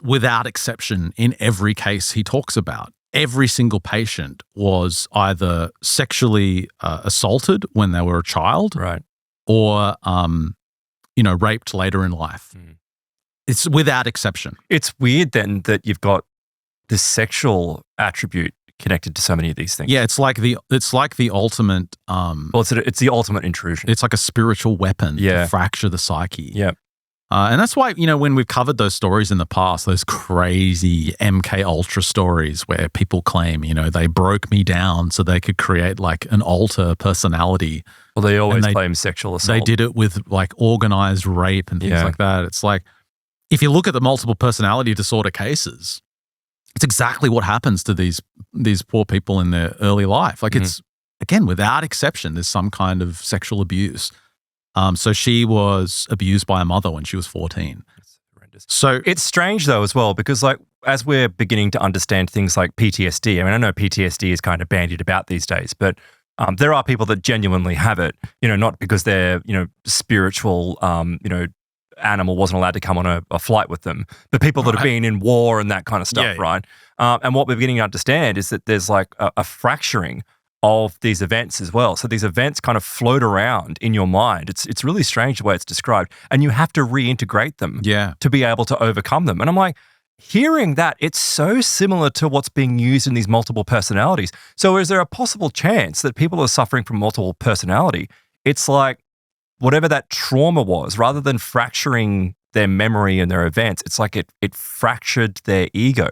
without exception in every case he talks about, every single patient was either sexually assaulted when they were a child, right, or raped later in life. It's without exception. It's weird then that you've got this sexual attribute connected to so many of these things. Yeah, it's like the ultimate. It's the ultimate intrusion. It's like a spiritual weapon to fracture the psyche. Yeah, and that's why when we've covered those stories in the past, those crazy MK Ultra stories where people claim they broke me down so they could create like an alter personality. Well, they always claim sexual assault. They did it with like organized rape and things like that. It's like if you look at the multiple personality disorder cases, it's exactly what happens to these poor people in their early life. Like it's, again, without exception, there's some kind of sexual abuse. So she was abused by a mother when she was 14. tremendous. So It's strange though as well because like as we're beginning to understand things like PTSD, I mean I know PTSD is kind of bandied about these days, but there are people that genuinely have it, not because their, spiritual, animal wasn't allowed to come on a flight with them, but people that have been in war and that kind of stuff, Yeah. right? And what we're beginning to understand is that there's like a fracturing of these events as well. So these events kind of float around in your mind. It's really strange the way it's described, and you have to reintegrate them to be able to overcome them. And I'm like, hearing that, it's so similar to what's being used in these multiple personalities. So is there a possible chance that people are suffering from multiple personality? It's like whatever that trauma was, rather than fracturing their memory and their events, it's like it fractured their ego.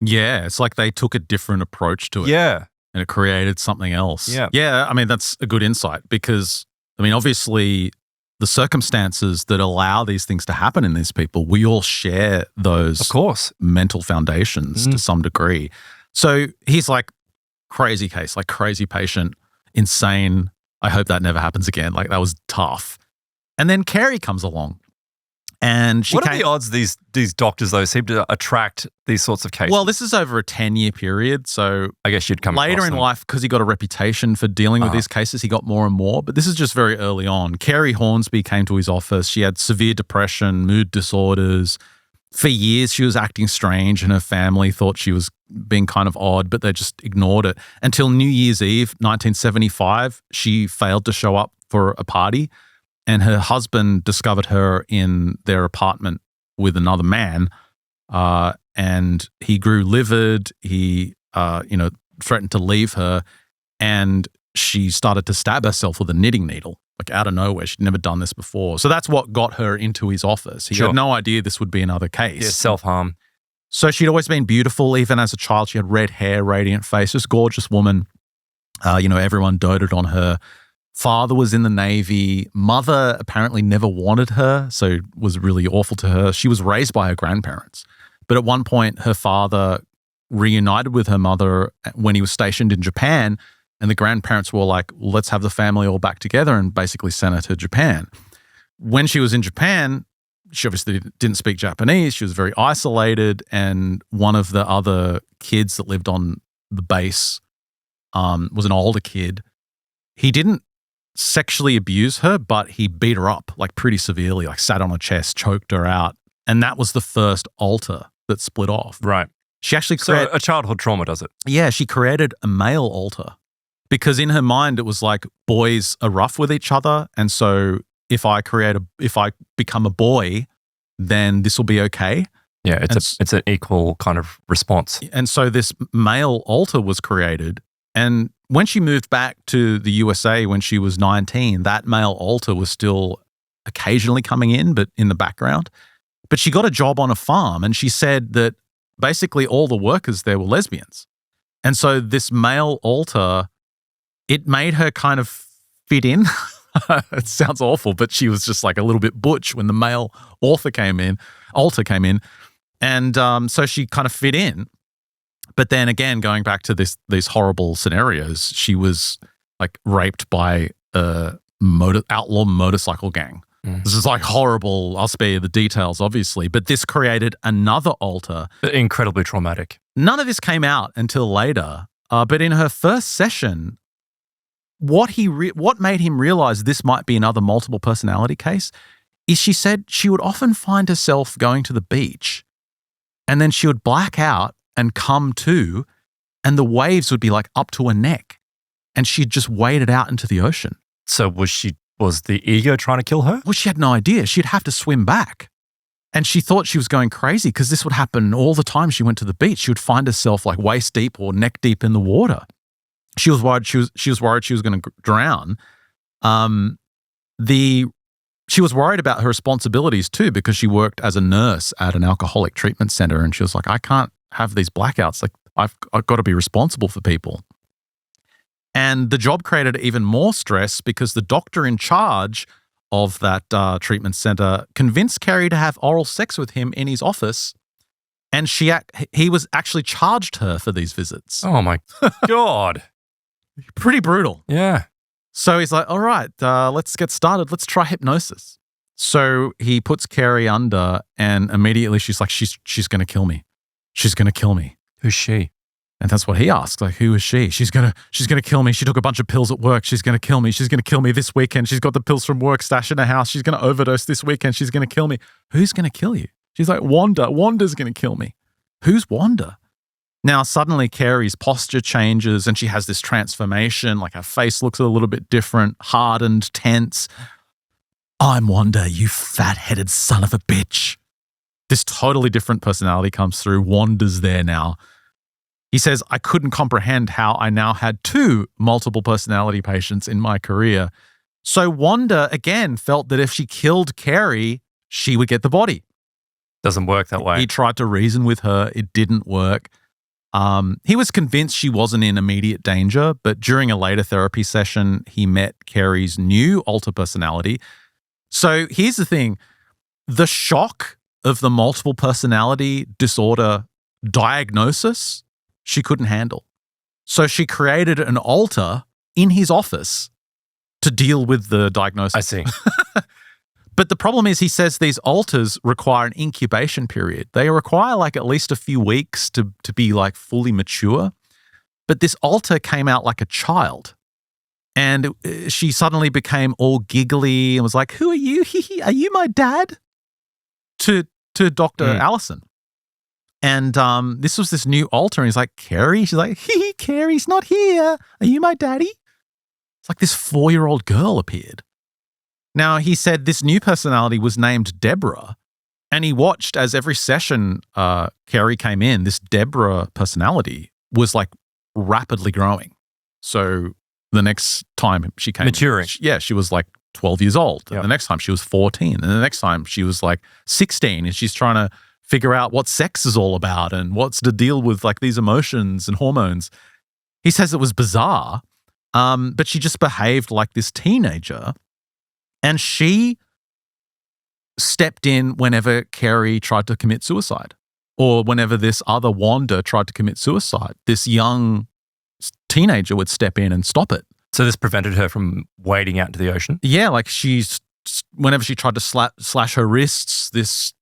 yeah, it's like they took a different approach to it. Yeah. And it created something else. Yeah. Yeah, I mean, that's a good insight because, I mean, obviously the circumstances that allow these things to happen in these people, we all share those Of course. mental foundations to some degree. So he's like crazy case, like crazy patient, insane. I hope that never happens again. Like that was tough. And then Kerry comes along. And she What are the odds these doctors, though, seem to attract these sorts of cases? Well, this is over a 10-year period. So I guess you'd come later across in them. life, because he got a reputation for dealing with these cases, he got more and more. But this is just very early on. Kerry Hornsby came to his office. She had severe depression, mood disorders. For years, she was acting strange, and her family thought she was being kind of odd, but they just ignored it. Until New Year's Eve, 1975, she failed to show up for a party. And her husband discovered her in their apartment with another man, and he grew livid. He, threatened to leave her, and she started to stab herself with a knitting needle, like out of nowhere. She'd never done this before. So that's what got her into his office. He had no idea this would be another case. Yeah, self-harm. So she'd always been beautiful. Even as a child, she had red hair, radiant face, just gorgeous woman. Everyone doted on her. Father was in the Navy. Mother apparently never wanted her, so was really awful to her. She was raised by her grandparents. But at one point, her father reunited with her mother when he was stationed in Japan, and the grandparents were like, well, let's have the family all back together, and basically sent her to Japan. When she was in Japan, she obviously didn't speak Japanese. She was very isolated, and one of the other kids that lived on the base was an older kid. He didn't sexually abuse her, but he beat her up like pretty severely, like sat on her chest, choked her out. And that was the first altar that split off. Right. She actually So a childhood trauma does it. Yeah, she created a male altar because in her mind it was like boys are rough with each other, and so if I become a boy, then this will be okay. Yeah, it's an equal kind of response. And so this male altar was created, and when she moved back to the USA when she was 19, that male altar was still occasionally coming in, but in the background. But she got a job on a farm, and she said that basically all the workers there were lesbians. And so this male altar, it made her kind of fit in. It sounds awful, but she was just like a little bit butch when the male altar came in. And so she kind of fit in. But then again, going back to these horrible scenarios, she was like raped by a outlaw motorcycle gang. This is like horrible. I'll spare you the details, obviously. But this created another altar. Incredibly traumatic. None of this came out until later. But in her first session, what made him realize this might be another multiple personality case is she said she would often find herself going to the beach, and then she would black out and come to, and the waves would be like up to her neck, and she'd just waded out into the ocean. So was the ego trying to kill her? Well, she had no idea. She'd have to swim back. And she thought she was going crazy because this would happen all the time she went to the beach. She would find herself like waist deep or neck deep in the water. She was worried she was going to drown. She was worried about her responsibilities too because she worked as a nurse at an alcoholic treatment center, and she was like, I can't have these blackouts. Like I've got to be responsible for people. And the job created even more stress because the doctor in charge of that treatment center convinced Kerry to have oral sex with him in his office, and he was actually charged her for these visits. Oh my God. Pretty brutal. Yeah. So he's like, all right, let's get started. Let's try hypnosis. So he puts Kerry under, and immediately she's like, she's going to kill me. She's going to kill me. Who's she? And that's what he asks, like, who is she? She's gonna kill me. She took a bunch of pills at work. She's gonna kill me. She's gonna kill me this weekend. She's got the pills from work stashed in her house. She's gonna overdose this weekend. She's gonna kill me. Who's gonna kill you? She's like, Wanda. Wanda's gonna kill me. Who's Wanda? Now suddenly Kerry's posture changes and she has this transformation. Like her face looks a little bit different, hardened, tense. I'm Wanda, you fat-headed son of a bitch. This totally different personality comes through. Wanda's there now. He says, I couldn't comprehend how I now had 2 multiple personality patients in my career. So Wanda, again, felt that if she killed Kerry, she would get the body. Doesn't work that way. He tried to reason with her. It didn't work. He was convinced she wasn't in immediate danger, but during a later therapy session, he met Kerry's new alter personality. So here's the thing. The shock of the multiple personality disorder diagnosis, she couldn't handle. So she created an alter in his office to deal with the diagnosis. I see. But the problem is, he says these alters require an incubation period. They require like at least a few weeks to be like fully mature. But this alter came out like a child. And she suddenly became all giggly and was like, who are you? Are you my dad? To Dr. Allison. And this was this new alter, and he's like, Kerry? She's like, Kerry's not here. Are you my daddy? It's like this 4-year-old girl appeared. Now, he said this new personality was named Deborah, and he watched as every session Kerry came in, this Deborah personality was like rapidly growing. So the next time she came maturing. She was like 12 years old. Yep. And the next time she was 14. And the next time she was like 16, and she's trying to figure out what sex is all about and what's to deal with like these emotions and hormones. He says it was bizarre, but she just behaved like this teenager, and she stepped in whenever Kerry tried to commit suicide, or whenever this other Wanda tried to commit suicide. This young teenager would step in and stop it. So this prevented her from wading out into the ocean? Yeah, like whenever she tried to slash her wrists, this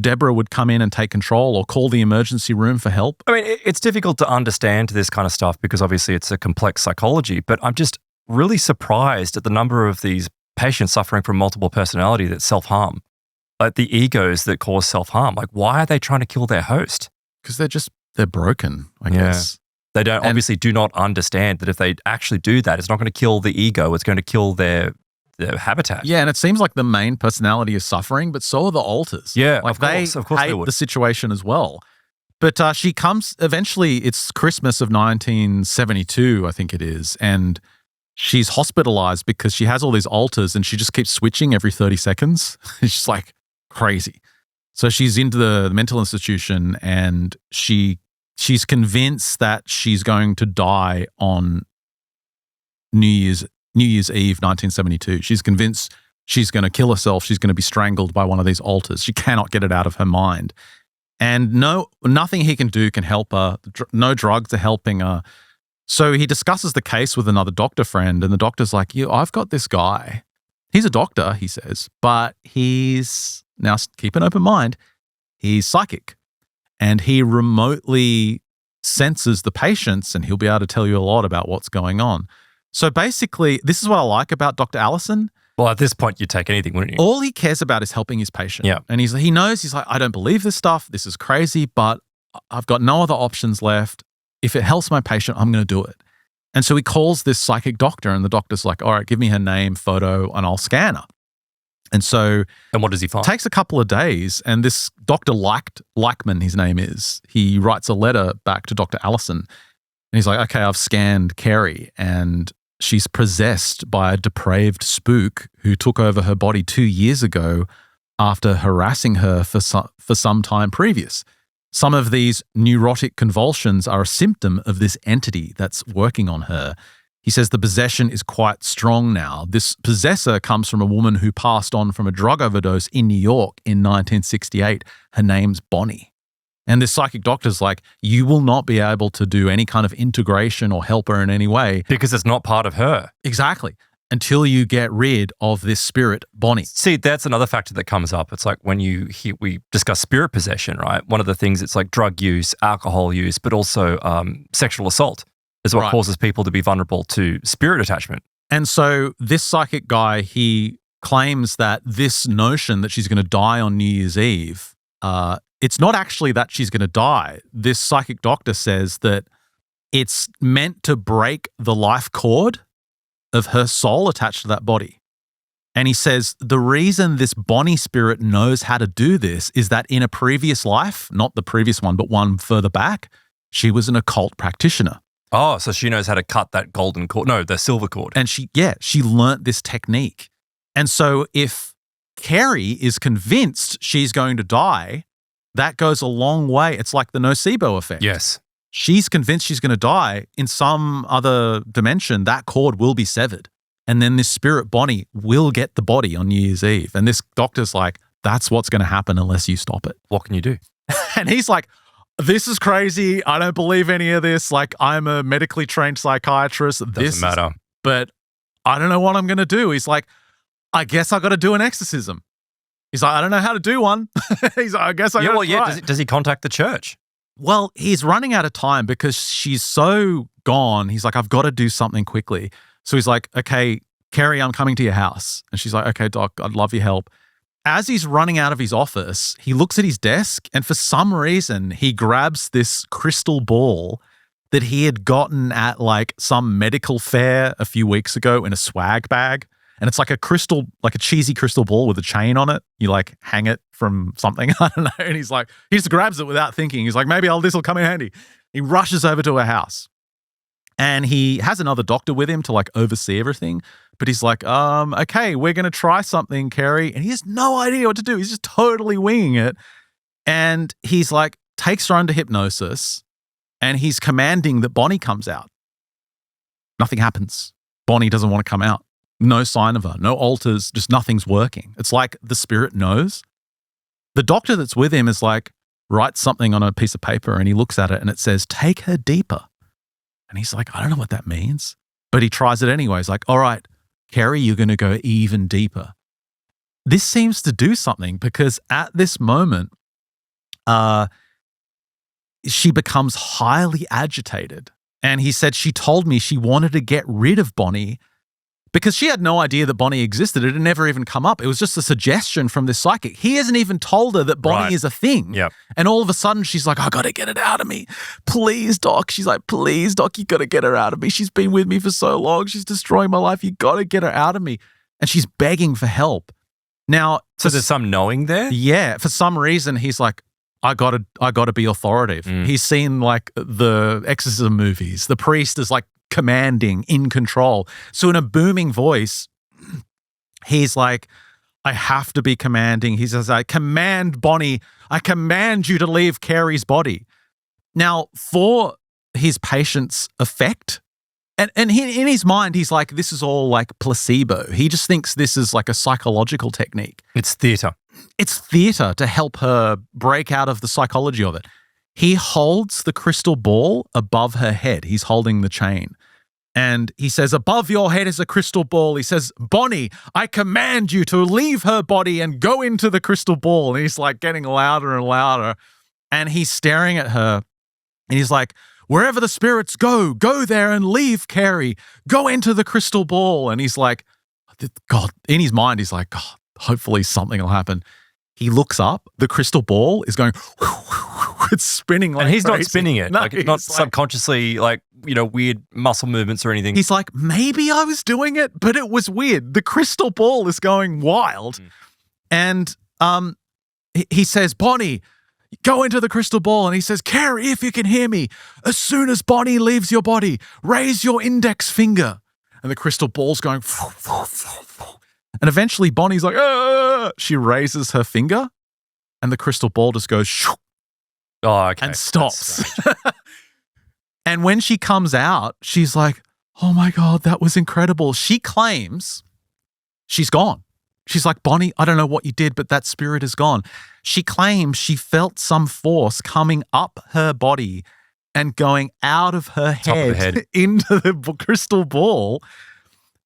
Deborah would come in and take control or call the emergency room for help. I mean, it's difficult to understand this kind of stuff because obviously it's a complex psychology, but I'm just really surprised at the number of these patients suffering from multiple personality that self-harm, like the egos that cause self-harm. Like, why are they trying to kill their host? Because they're broken, I guess. They obviously do not understand that if they actually do that, it's not going to kill the ego, it's going to kill their habitat. Yeah, and it seems like the main personality is suffering, but so are the alters. Yeah, like of course hate they would. The situation as well. But she comes, eventually it's Christmas of 1972, I think it is, and she's hospitalized because she has all these alters and she just keeps switching every 30 seconds. It's just like crazy. So she's into the mental institution, and she's convinced that she's going to die on New Year's Eve, 1972. She's convinced she's going to kill herself. She's going to be strangled by one of these alters. She cannot get it out of her mind. And nothing he can do can help her. No drugs are helping her. So he discusses the case with another doctor friend, and the doctor's like, I've got this guy. He's a doctor, he says, but he's, now keep an open mind, he's psychic. And he remotely senses the patients, and he'll be able to tell you a lot about what's going on. So basically, this is what I like about Dr. Allison. Well, at this point, you'd take anything, wouldn't you? All he cares about is helping his patient. Yeah. And he knows, he's like, I don't believe this stuff. This is crazy, but I've got no other options left. If it helps my patient, I'm going to do it. And so he calls this psychic doctor, and the doctor's like, all right, give me her name, photo, and I'll scan her. And so and what does he find? It takes a couple of days, and this Dr. Leichman, his name is, he writes a letter back to Dr. Allison, and he's like, okay, I've scanned Kerry, and she's possessed by a depraved spook who took over her body 2 years ago after harassing her for some time previous. Some of these neurotic convulsions are a symptom of this entity that's working on her. He says the possession is quite strong now. This possessor comes from a woman who passed on from a drug overdose in New York in 1968. Her name's Bonnie. And this psychic doctor's like, you will not be able to do any kind of integration or help her in any way. Because it's not part of her. Exactly. until you get rid of this spirit, Bonnie. See, that's another factor that comes up. It's like when we discuss spirit possession, right? One of the things, it's like drug use, alcohol use, but also sexual assault is what causes people to be vulnerable to spirit attachment. And so this psychic guy, he claims that this notion that she's going to die on New Year's Eve, it's not actually that she's going to die. This psychic doctor says that it's meant to break the life cord of her soul attached to that body. And he says the reason this Bonnie spirit knows how to do this is that in a previous life, not the previous one, but one further back, she was an occult practitioner. Oh, so she knows how to cut that golden cord. No, the silver cord. And she learnt this technique. And so if Kerry is convinced she's going to die, that goes a long way. It's like the nocebo effect. Yes. She's convinced she's going to die. In some other dimension, that cord will be severed. And then this spirit Bonnie will get the body on New Year's Eve. And this doctor's like, that's what's going to happen unless you stop it. What can you do? And he's like, this is crazy. I don't believe any of this. Like, I'm a medically trained psychiatrist. Doesn't matter. But I don't know what I'm going to do. He's like, I guess I got to do an exorcism. He's like, I don't know how to do one. He's like, I guess I got to try. Does he contact the church? Well, he's running out of time because she's so gone. He's like, I've got to do something quickly. So he's like, okay, Kerry, I'm coming to your house. And she's like, okay, doc, I'd love your help. As he's running out of his office, he looks at his desk and for some reason, he grabs this crystal ball that he had gotten at like some medical fair a few weeks ago in a swag bag. And it's like a crystal, like a cheesy crystal ball with a chain on it. You like hang it from something, I don't know. And he's like, he just grabs it without thinking. He's like, maybe this will come in handy. He rushes over to her house and he has another doctor with him to like oversee everything. But he's like, okay, we're going to try something, Kerry. And he has no idea what to do. He's just totally winging it. And he's like, takes her under hypnosis and he's commanding that Bonnie comes out. Nothing happens. Bonnie doesn't want to come out. No sign of her, no alters, just nothing's working. It's like the spirit knows. The doctor that's with him is like, writes something on a piece of paper and he looks at it and it says, take her deeper. And he's like, I don't know what that means. But he tries it anyway. He's like, all right, Kerry, you're going to go even deeper. This seems to do something because at this moment, she becomes highly agitated. And he said she told me she wanted to get rid of Bonnie because she had no idea that Bonnie existed. It had never even come up. It was just a suggestion from this psychic. He hasn't even told her that Bonnie is a thing. Yep. And all of a sudden, she's like, I got to get it out of me. Please, doc. She's like, please, doc, you got to get her out of me. She's been with me for so long. She's destroying my life. You got to get her out of me. And she's begging for help. Now, so there's some knowing there? Yeah. For some reason, he's like, I gotta be authoritative. He's seen like the exorcism movies. The priest is like commanding, in control. So in a booming voice, he's like, I have to be commanding. He says, I command Bonnie, I command you to leave Kerry's body. Now, for his patient's effect, and he, in his mind, he's like, this is all like placebo. He just thinks this is like a psychological technique. It's theater. It's theater to help her break out of the psychology of it. He holds the crystal ball above her head. He's holding the chain. And he says, above your head is a crystal ball. He says, Bonnie, I command you to leave her body and go into the crystal ball. And he's like getting louder and louder. And he's staring at her. And he's like, wherever the spirits go there and leave Kerry. Go into the crystal ball. And he's like, God, in his mind, he's like, God, hopefully something will happen. He looks up, the crystal ball is going, it's spinning like and he's crazy. Not spinning it. No, like it's not subconsciously like, weird muscle movements or anything. He's like, maybe I was doing it, but it was weird. The crystal ball is going wild. And he says, Bonnie, go into the crystal ball. And he says, Kerry, if you can hear me, as soon as Bonnie leaves your body, raise your index finger. And the crystal ball's going, and eventually Bonnie's like, ah! She raises her finger and the crystal ball just goes, oh, okay. And stops. And when she comes out, she's like, oh my God, that was incredible. She claims she's gone. She's like, Bonnie, I don't know what you did, but that spirit is gone. She claims she felt some force coming up her body and going out of her head, into the crystal ball.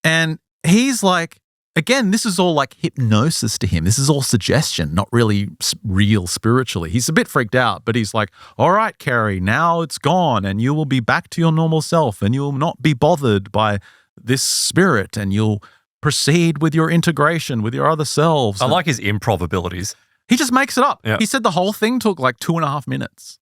And he's like, again, this is all like hypnosis to him. This is all suggestion, not really real spiritually. He's a bit freaked out, but he's like, all right, Kerry, now it's gone and you will be back to your normal self and you will not be bothered by this spirit and you'll proceed with your integration with your other selves. I like his improv abilities. He just makes it up. Yeah. He said the whole thing took like 2.5 minutes.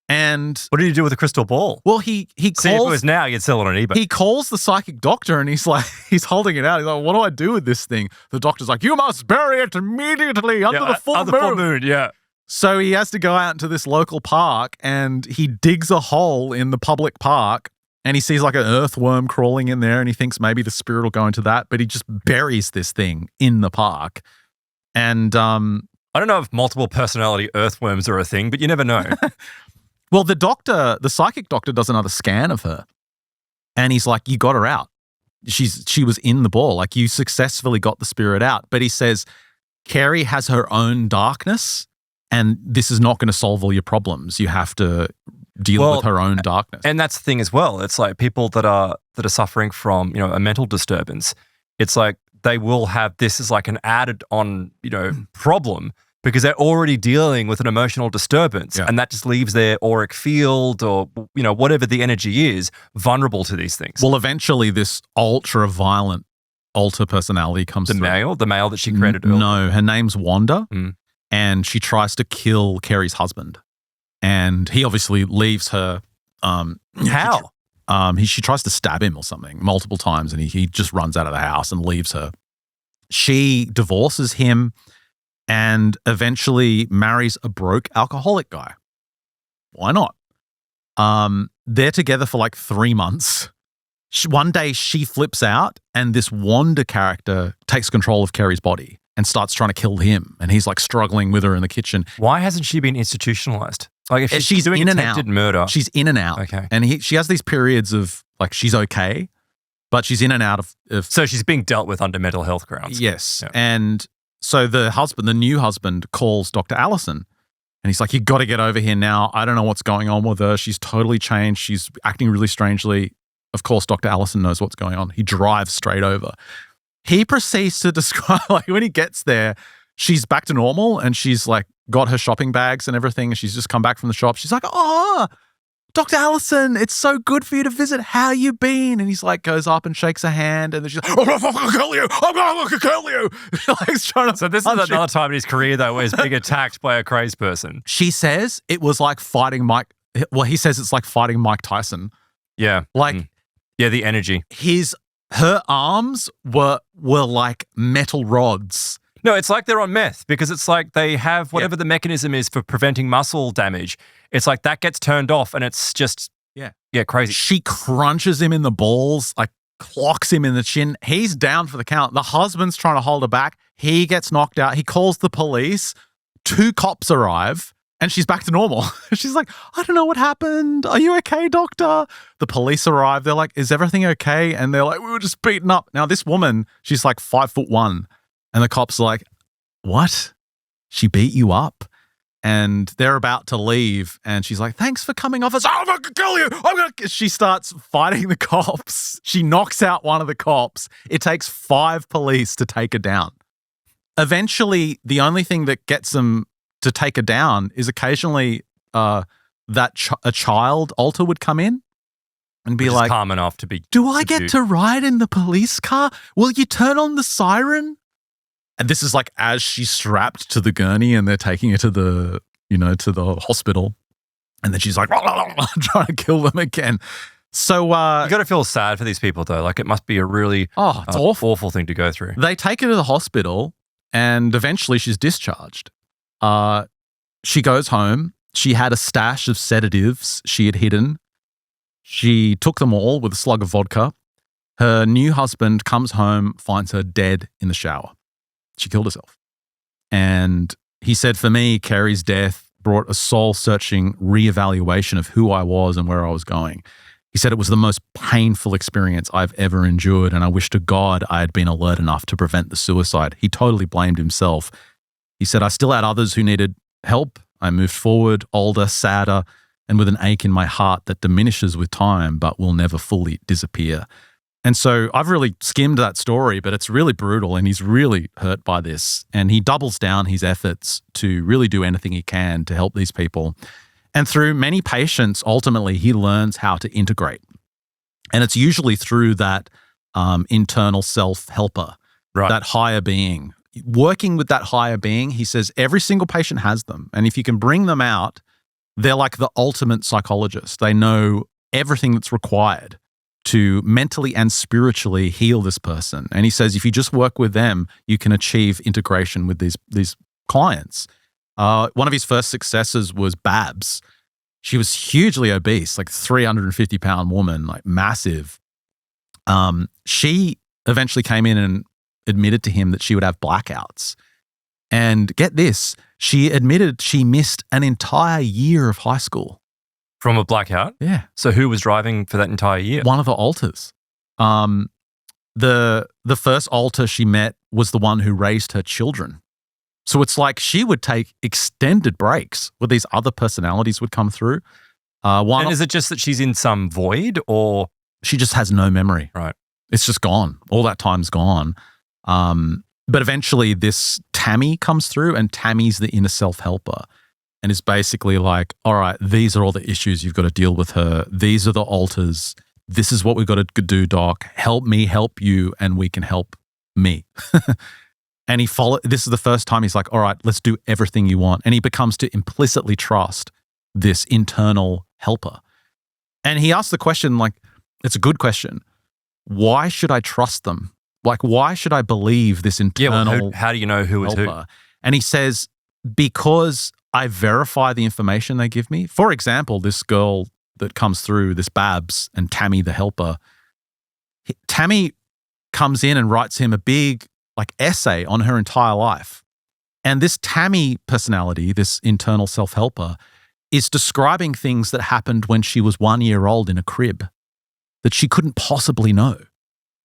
And What did he do with the crystal ball? well, he See, if it calls was now, you'd sell it on eBay. he calls the psychic doctor and he's like, he's holding it out. He's like, what do I do with this thing? The doctor's like, you must bury it immediately under the full under moon. full moon, yeah. So he has to go out into this local park and he digs a hole in the public park and he sees like an earthworm crawling in there and he thinks maybe the spirit will go into that, but he just buries this thing in the park. And I don't know if multiple personality earthworms are a thing, but you never know. well, the psychic doctor does another scan of her and he's like, you got her out. She was in the ball. Like you successfully got the spirit out. But he says, Kerry has her own darkness and this is not going to solve all your problems. You have to deal with her own darkness. And that's the thing as well. It's like people that are suffering from, a mental disturbance. It's like they will have this as like an added on, problem because they're already dealing with an emotional disturbance and that just leaves their auric field or, whatever the energy is vulnerable to these things. Well, eventually this ultra violent alter personality comes the through. the male that she created earlier. No, her name's Wanda Mm. and she tries to kill Kerry's husband. And he obviously leaves her. How? She tries to stab him or something multiple times and he just runs out of the house and leaves her. She divorces him and eventually marries a broke alcoholic guy. Why not? They're together for like 3 months. One day she flips out and this Wanda character takes control of Kerry's body and starts trying to kill him. And he's like struggling with her in the kitchen. Why hasn't she been institutionalized? Like if She's doing in and attempted out. murder. She's in and out. Okay. And she has these periods of like she's okay, but she's in and out of So she's being dealt with under mental health grounds. yes. Yeah. And so the new husband calls Dr. Allison and he's like, you got to get over here now. I don't know what's going on with her. She's totally changed. She's acting really strangely. Of course, Dr. Allison knows what's going on. He drives straight over. He proceeds to describe, like when he gets there, she's back to normal and she's like got her shopping bags and everything. And she's just come back from the shop. She's like, oh, Dr. Allison, it's so good for you to visit. How you been? And he's like, goes up and shakes her hand. And then she's like, I'm going to fucking kill you. I'm going to kill you. Like, trying to So this is another time in his career, though, where he's being attacked by a crazed person. She says it was like fighting Mike. Well, he says it's like fighting Mike Tyson. Yeah. Like Yeah, the energy. her arms were like metal rods. No, it's like they're on meth because it's like they have whatever the mechanism is for preventing muscle damage. It's like that gets turned off and it's just, crazy. She crunches him in the balls, like clocks him in the chin. He's down for the count. The husband's trying to hold her back. He gets knocked out. He calls the police. 2 cops arrive and she's back to normal. She's like, I don't know what happened. Are you okay, doctor? The police arrive. They're like, is everything okay? And they're like, we were just beaten up. Now this woman, she's like 5'1". And the cops are like, what? She beat you up? And they're about to leave. And she's like, thanks for coming, officer. I'm going to kill you. She starts fighting the cops. She knocks out one of the cops. It takes 5 police to take her down. Eventually, the only thing that gets them to take her down is occasionally a child alter would come in and be like, calm enough to be. do I get to ride in the police car? Will you turn on the siren? And this is like as she's strapped to the gurney and they're taking her to the, to the hospital. And then she's like, trying to kill them again. So You got to feel sad for these people, though. Like it must be a really it's awful thing to go through. They take her to the hospital and eventually she's discharged. She goes home. She had a stash of sedatives she had hidden. She took them all with a slug of vodka. Her new husband comes home, finds her dead in the shower. She killed herself. And he said, for me, Kerry's death brought a soul-searching reevaluation of who I was and where I was going. He said it was the most painful experience I've ever endured, and I wish to God I had been alert enough to prevent the suicide. He totally blamed himself. He said, I still had others who needed help. I moved forward, older, sadder, and with an ache in my heart that diminishes with time but will never fully disappear. And so I've really skimmed that story, but it's really brutal and he's really hurt by this. And he doubles down his efforts to really do anything he can to help these people. And through many patients, ultimately, he learns how to integrate. And it's usually through that internal self-helper, that higher being. Working with that higher being, he says every single patient has them. And if you can bring them out, they're like the ultimate psychologist. They know everything that's required to mentally and spiritually heal this person. And he says if you just work with them, you can achieve integration with these clients. One of his first successes was Babs. She was hugely obese, like 350-pound woman, like massive. She eventually came in and admitted to him that she would have blackouts. And get this, she admitted she missed an entire year of high school. From a blackout? Yeah. So who was driving for that entire year? One of the alters. The first alter she met was the one who raised her children. So it's like she would take extended breaks where these other personalities would come through. And is it just that she's in some void or? She just has no memory. Right. It's just gone. All that time's gone. But eventually this Tammy comes through and Tammy's the inner self-helper. And it's basically like, all right, these are all the issues you've got to deal with her. These are the alters. This is what we've got to do, doc. Help me help you and we can help me. And this is the first time he's like, all right, let's do everything you want. And he becomes to implicitly trust this internal helper. And he asks the question, like, it's a good question. Why should I trust them? Like, why should I believe this internal how do you know who is who? helper? And he says, because I verify the information they give me. For example, this girl that comes through, this Babs and Tammy the helper, Tammy comes in and writes him a big essay on her entire life. And this Tammy personality, this internal self-helper, is describing things that happened when she was 1 year old in a crib that she couldn't possibly know.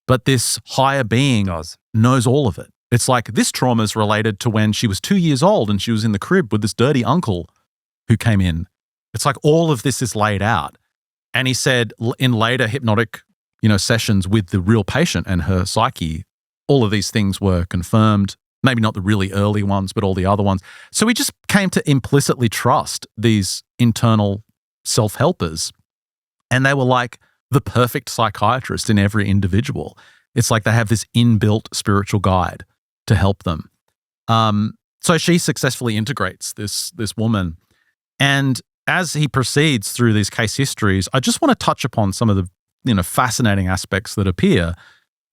But this higher being knows all of it. It's like this trauma is related to when she was 2 years old and she was in the crib with this dirty uncle who came in. It's like all of this is laid out. And he said in later hypnotic, sessions with the real patient and her psyche, all of these things were confirmed. Maybe not the really early ones, but all the other ones. So we just came to implicitly trust these internal self-helpers. And they were like the perfect psychiatrist in every individual. It's like they have this inbuilt spiritual guide to help them. So she successfully integrates this woman. And as he proceeds through these case histories, I just want to touch upon some of the fascinating aspects that appear.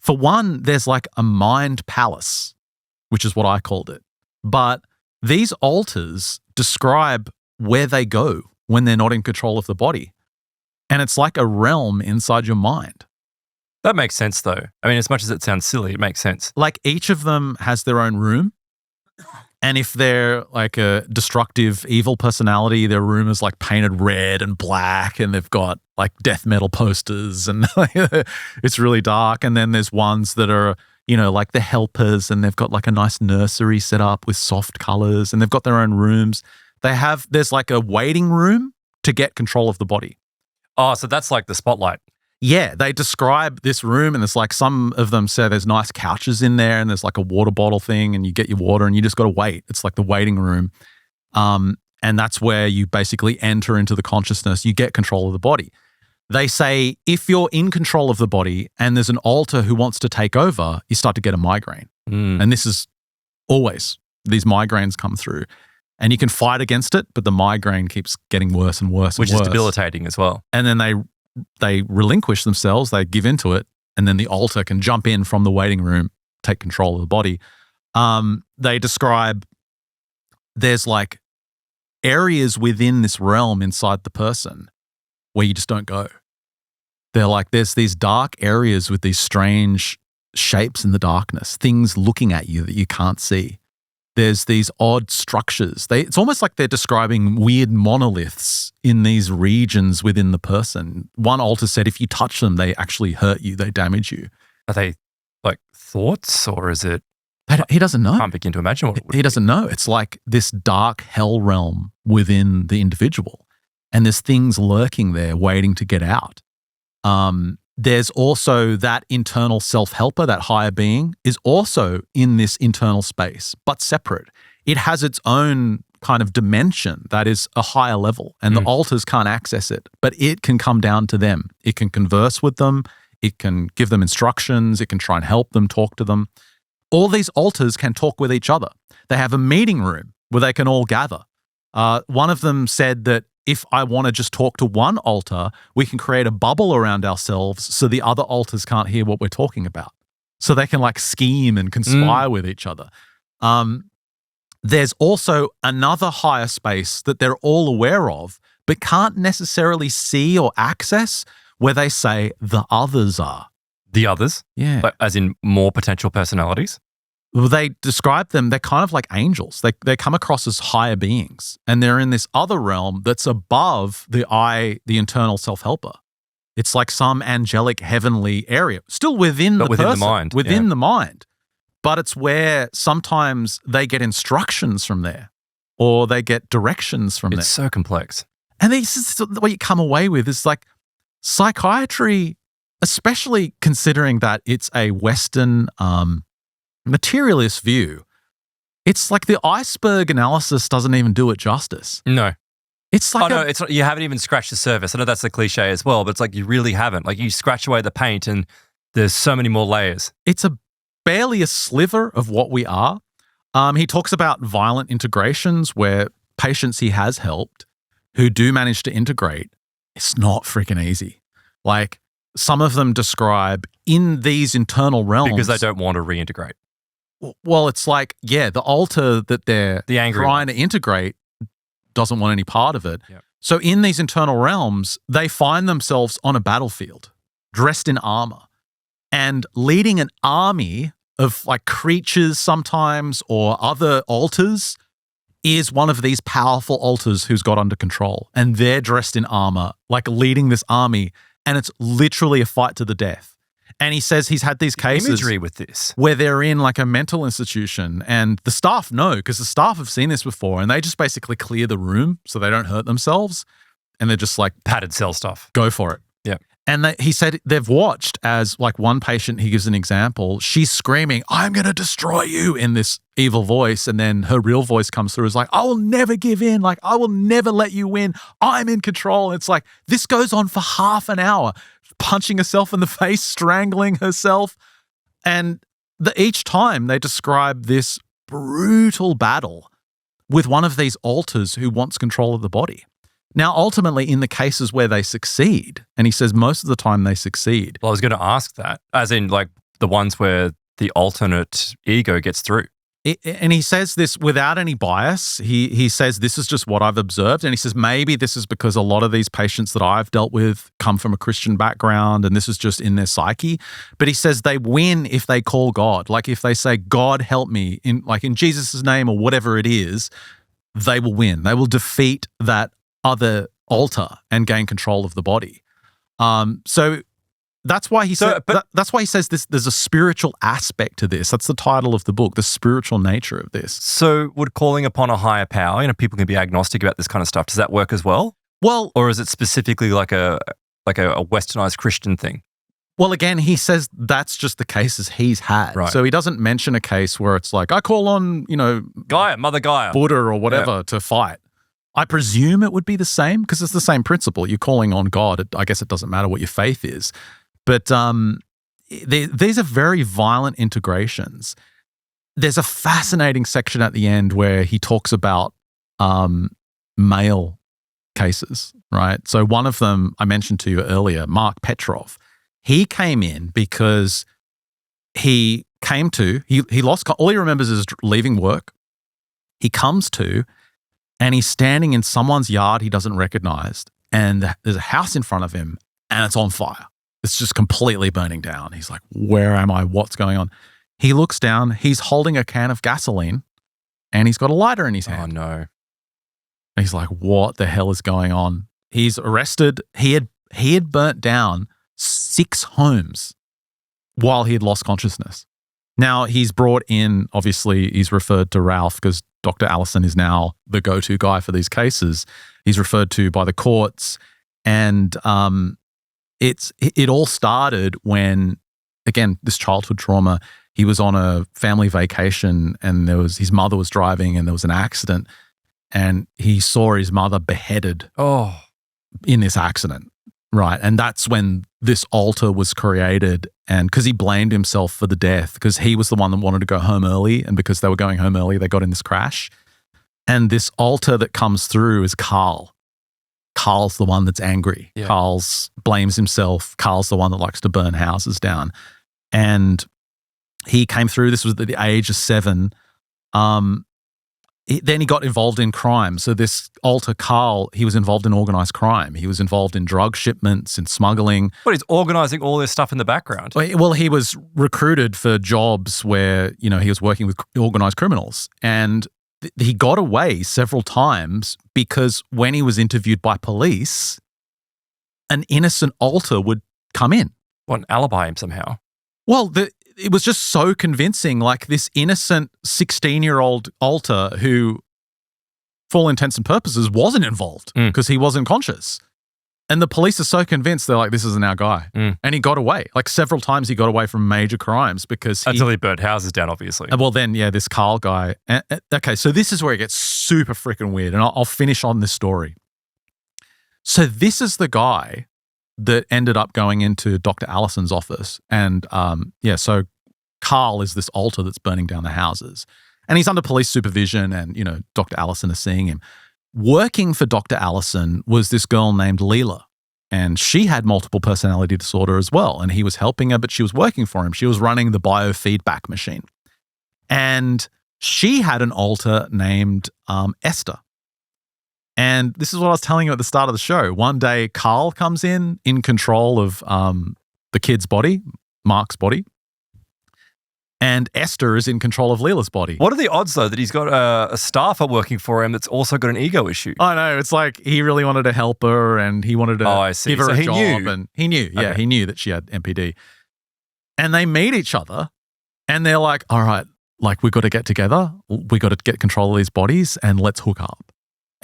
For one, there's like a mind palace, which is what I called it. But these altars describe where they go when they're not in control of the body. And it's like a realm inside your mind. That makes sense, though. I mean, as much as it sounds silly, it makes sense. Like each of them has their own room. And if they're like a destructive, evil personality, their room is like painted red and black and they've got like death metal posters and it's really dark. And then there's ones that are, like the helpers and they've got like a nice nursery set up with soft colors and they've got their own rooms. There's like a waiting room to get control of the body. Oh, so that's like the spotlight. Yeah, they describe this room and there's like some of them say there's nice couches in there and there's like a water bottle thing and you get your water and you just got to wait. It's like the waiting room. And that's where you basically enter into the consciousness. You get control of the body. They say if you're in control of the body and there's an alter who wants to take over, you start to get a migraine. And this is always, these migraines come through. And you can fight against it, but the migraine keeps getting worse and worse Which and worse. is debilitating as well. And then they relinquish themselves, they give into it, and then the alter can jump in from the waiting room, take control of the body. They describe there's like areas within this realm inside the person where you just don't go. They're like, there's these dark areas with these strange shapes in the darkness, things looking at you that you can't see. There's these odd structures. It's almost like they're describing weird monoliths in these regions within the person. One alter said if you touch them, they actually hurt you, they damage you. Are they like thoughts or is it? He doesn't know. I can't begin to imagine what it would He doesn't know. It's like this dark hell realm within the individual. And there's things lurking there waiting to get out. There's also that internal self-helper, that higher being, is also in this internal space, but separate. It has its own kind of dimension that is a higher level, and the alters can't access it, but it can come down to them. It can converse with them. It can give them instructions. It can try and help them, talk to them. All these alters can talk with each other. They have a meeting room where they can all gather. One of them said that if I want to just talk to one altar, we can create a bubble around ourselves so the other altars can't hear what we're talking about. So they can like scheme and conspire with each other. There's also another higher space that they're all aware of, but can't necessarily see or access, where they say the others are. The others? Yeah. Like, as in more potential personalities? Well, they describe them, they're kind of like angels. They come across as higher beings, and they're in this other realm that's above the internal self-helper. It's like some angelic heavenly area, still within the within person, the mind. within the mind. But it's where sometimes they get instructions from there, or they get directions from there. It's so complex. And this is what you come away with is like psychiatry, especially considering that it's a Western materialist view. It's like the iceberg analysis doesn't even do it justice. No. It's like it's not, you haven't even scratched the surface. I know that's the cliche as well, but it's like you really haven't. Like you scratch away the paint and there's so many more layers. It's barely a sliver of what we are. He talks about violent integrations where patients he has helped who do manage to integrate. It's not freaking easy. Like some of them describe in these internal realms. Because they don't want to reintegrate. Well, it's like, yeah, the altar that they're trying to integrate doesn't want any part of it. Yep. So in these internal realms, they find themselves on a battlefield, dressed in armor, and leading an army of like creatures sometimes or other altars is one of these powerful altars who's got under control. And they're dressed in armor, like leading this army, and it's literally a fight to the death. And he says he's had these cases imagery with this where they're in like a mental institution, and the staff know because the staff have seen this before, and they just basically clear the room so they don't hurt themselves, and they're just like padded cell stuff. Go for it. Yeah. And he said they've watched as like one patient, he gives an example, she's screaming, "I'm going to destroy you," in this evil voice, and then her real voice comes through as like, "I will never give in, like I will never let you win, I'm in control." It's like this goes on for half an hour, punching herself in the face, strangling herself. And each time they describe this brutal battle with one of these altars who wants control of the body. Now, ultimately, in the cases where they succeed, and he says most of the time they succeed. Well, I was going to ask that, as in like the ones where the alternate ego gets through. And he says this without any bias. He says, this is just what I've observed. And he says, maybe this is because a lot of these patients that I've dealt with come from a Christian background and this is just in their psyche. But he says they win if they call God. Like if they say, "God help me," in Jesus' name or whatever it is, they will win. They will defeat that other altar and gain control of the body. So that's why he that's why he says this. There's a spiritual aspect to this. That's the title of the book, the spiritual nature of this. So, would calling upon a higher power, people can be agnostic about this kind of stuff. Does that work as well? Well, or is it specifically like a westernized Christian thing? Well, again, he says that's just the cases he's had. Right. So he doesn't mention a case where it's like, I call on, Gaia, Mother Gaia, Buddha or whatever to fight. I presume it would be the same because it's the same principle. You're calling on God. I guess it doesn't matter what your faith is. But these are very violent integrations. There's a fascinating section at the end where he talks about male cases, right? So one of them I mentioned to you earlier, Mark Petrov. He came in because he lost, all he remembers is leaving work. He comes to, and he's standing in someone's yard he doesn't recognize, and there's a house in front of him, and it's on fire. It's just completely burning down. He's like, where am I? What's going on? He looks down. He's holding a can of gasoline, and he's got a lighter in his hand. Oh, no. He's like, what the hell is going on? He's arrested. He had burnt down 6 homes while he had lost consciousness. Now, he's brought in, obviously, he's referred to Ralph because Dr. Allison is now the go-to guy for these cases. He's referred to by the courts, and it all started when, again, this childhood trauma. He was on a family vacation and his mother was driving and there was an accident and he saw his mother beheaded in this accident, right? And that's when this altar was created, and because he blamed himself for the death because he was the one that wanted to go home early, and because they were going home early, they got in this crash. And this altar that comes through is Carl. Carl's the one that's angry. Yeah. Carl's blames himself. Carl's the one that likes to burn houses down. And he came through. This was at the age of 7. Then he got involved in crime. So this altar, Carl, he was involved in organized crime. He was involved in drug shipments and smuggling. But he's organizing all this stuff in the background. Well, he was recruited for jobs where, he was working with organized criminals. And he got away several times because when he was interviewed by police, an innocent altar would come in. Want to alibi him somehow. Well, it was just so convincing, like this innocent 16-year-old altar who, for all intents and purposes, wasn't involved because he wasn't conscious. And the police are so convinced, they're like, this isn't our guy. And he got away. Like several times he got away from major crimes because until he burnt houses down, obviously. Well, then, this Carl guy. Okay, so this is where it gets super freaking weird. And I'll finish on this story. So this is the guy that ended up going into Dr. Allison's office. And so Carl is this altar that's burning down the houses. And he's under police supervision and, Dr. Allison is seeing him. Working for Dr. Allison was this girl named Leela. And she had multiple personality disorder as well. And he was helping her, but she was working for him. She was running the biofeedback machine. And she had an altar named Esther. And this is what I was telling you at the start of the show. One day, Carl comes in control of the kid's body, Mark's body, and Esther is in control of Leela's body. What are the odds, though, that he's got a staffer working for him that's also got an ego issue? I know. It's like he really wanted to help her and he wanted to give her a job. Knew. And he knew. Yeah, okay. He knew that she had MPD. And they meet each other and they're like, all right, like we've got to get together. We got to get control of these bodies and let's hook up.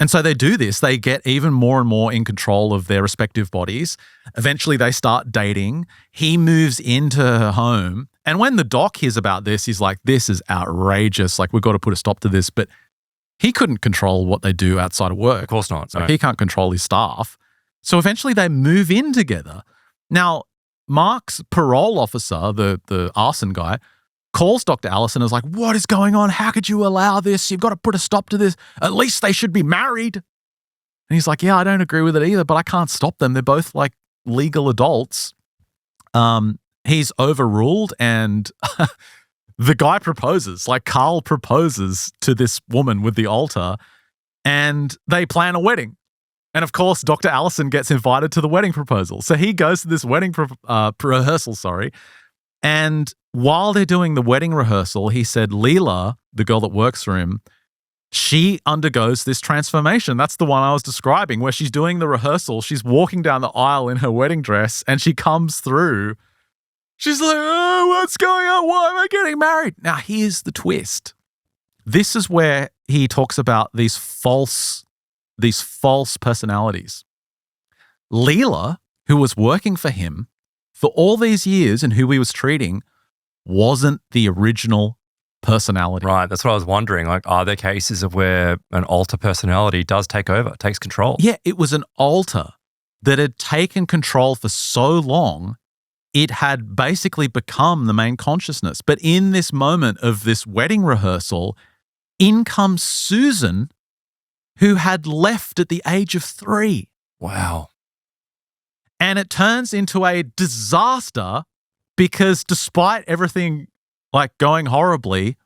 And so they do this. They get even more and more in control of their respective bodies. Eventually, they start dating. He moves into her home. And when the doc hears about this, he's like, this is outrageous. Like, we've got to put a stop to this. But he couldn't control what they do outside of work. Of course not. So he can't control his staff. So eventually, they move in together. Now, Mark's parole officer, the arson guy, calls Dr. Allison and is like, what is going on? How could you allow this? You've got to put a stop to this. At least they should be married. And he's like, yeah, I don't agree with it either, but I can't stop them. They're both like legal adults. He's overruled and the guy proposes, like Carl proposes to this woman with the altar and they plan a wedding. And of course, Dr. Allison gets invited to the wedding proposal. So he goes to this wedding rehearsal, and while they're doing the wedding rehearsal, he said Leela, the girl that works for him, she undergoes this transformation. That's the one I was describing, where she's doing the rehearsal. She's walking down the aisle in her wedding dress and she comes through. She's like, oh, what's going on? Why am I getting married? Now, here's the twist. This is where he talks about these false personalities. Leela, who was working for him for all these years and who he was treating, wasn't the original personality. Right, that's what I was wondering. Like, are there cases of where an alter personality does take over, takes control? Yeah, it was an alter that had taken control for so long, it had basically become the main consciousness. But in this moment of this wedding rehearsal, in comes Susan, who had left at the age of 3. Wow. And it turns into a disaster because despite everything like going horribly,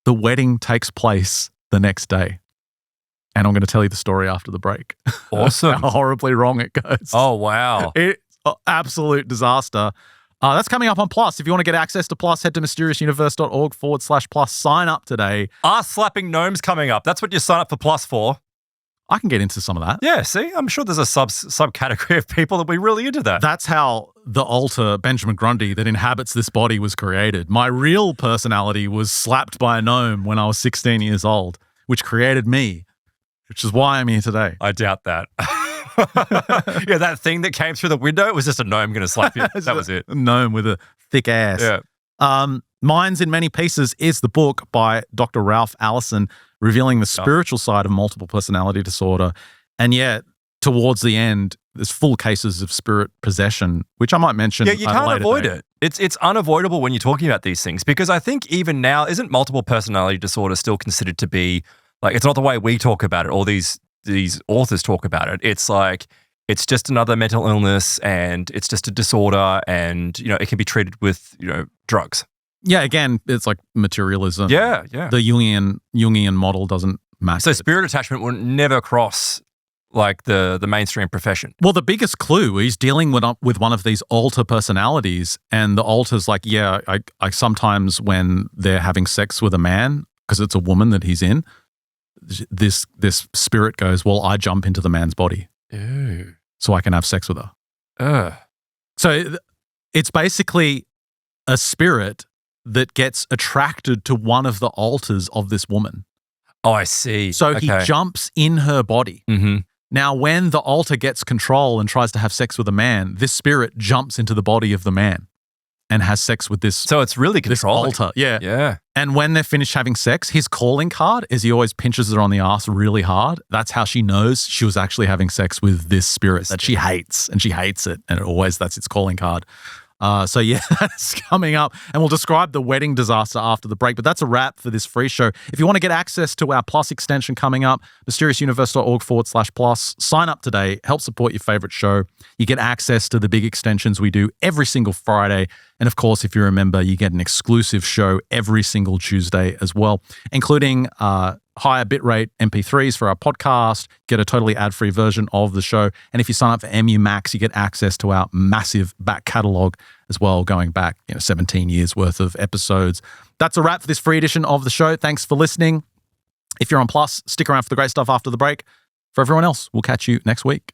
the wedding takes place the next day. And I'm going to tell you the story after the break. Awesome. How horribly wrong it goes. Oh, wow. It's an absolute disaster. That's coming up on Plus. If you want to get access to Plus, head to mysteriousuniverse.org/Plus. Sign up today. Slapping gnomes coming up. That's what you sign up for Plus for. I can get into some of that. Yeah, see? I'm sure there's a subcategory of people that be really into that. That's how the alter Benjamin Grundy that inhabits this body was created. My real personality was slapped by a gnome when I was 16 years old, which created me, which is why I'm here today. I doubt that. Yeah, that thing that came through the window, it was just a gnome going to slap you. That was it. A gnome with a thick ass. Yeah. Minds in Many Pieces is the book by Dr. Ralph Allison, revealing the spiritual side of multiple personality disorder. And yet, towards the end, there's full cases of spirit possession, which I might mention. Yeah, you can't avoid it. It's unavoidable when you're talking about these things, because I think even now, isn't multiple personality disorder still considered to be, like, it's not the way we talk about it, or these authors talk about it. It's like, it's just another mental illness, and it's just a disorder, and, you know, it can be treated with, you know, drugs. Yeah, again, it's like materialism. Yeah. The Jungian model doesn't match. So spirit attachment would never cross like the mainstream profession. Well, the biggest clue, he's dealing with one of these alter personalities, and the alter's like, yeah, I sometimes when they're having sex with a man, because it's a woman that he's in, this spirit goes, well, I jump into the man's body. Ew. So I can have sex with her. Ugh. So it's basically a spirit that gets attracted to one of the alters of this woman. Oh, I see. So he jumps in her body. Mm-hmm. Now, when the alter gets control and tries to have sex with a man, this spirit jumps into the body of the man and has sex with this. So it's really controlling. This alter. Yeah. Yeah. And when they're finished having sex, his calling card is he always pinches her on the ass really hard. That's how she knows she was actually having sex with this spirit that she hates, and she hates it. And that's its calling card. So yeah, that's coming up, and we'll describe the wedding disaster after the break. But that's a wrap for this free show. If you want to get access to our Plus extension coming up, mysteriousuniverse.org/plus, sign up today, help support your favorite show. You get access to the big extensions we do every single Friday. And of course, if you're a member, you get an exclusive show every single Tuesday as well, including higher bitrate MP3s for our podcast, get a totally ad-free version of the show. And if you sign up for MU Max, you get access to our massive back catalog as well, going back 17 years worth of episodes. That's a wrap for this free edition of the show. Thanks for listening. If you're on Plus, stick around for the great stuff after the break. For everyone else, we'll catch you next week.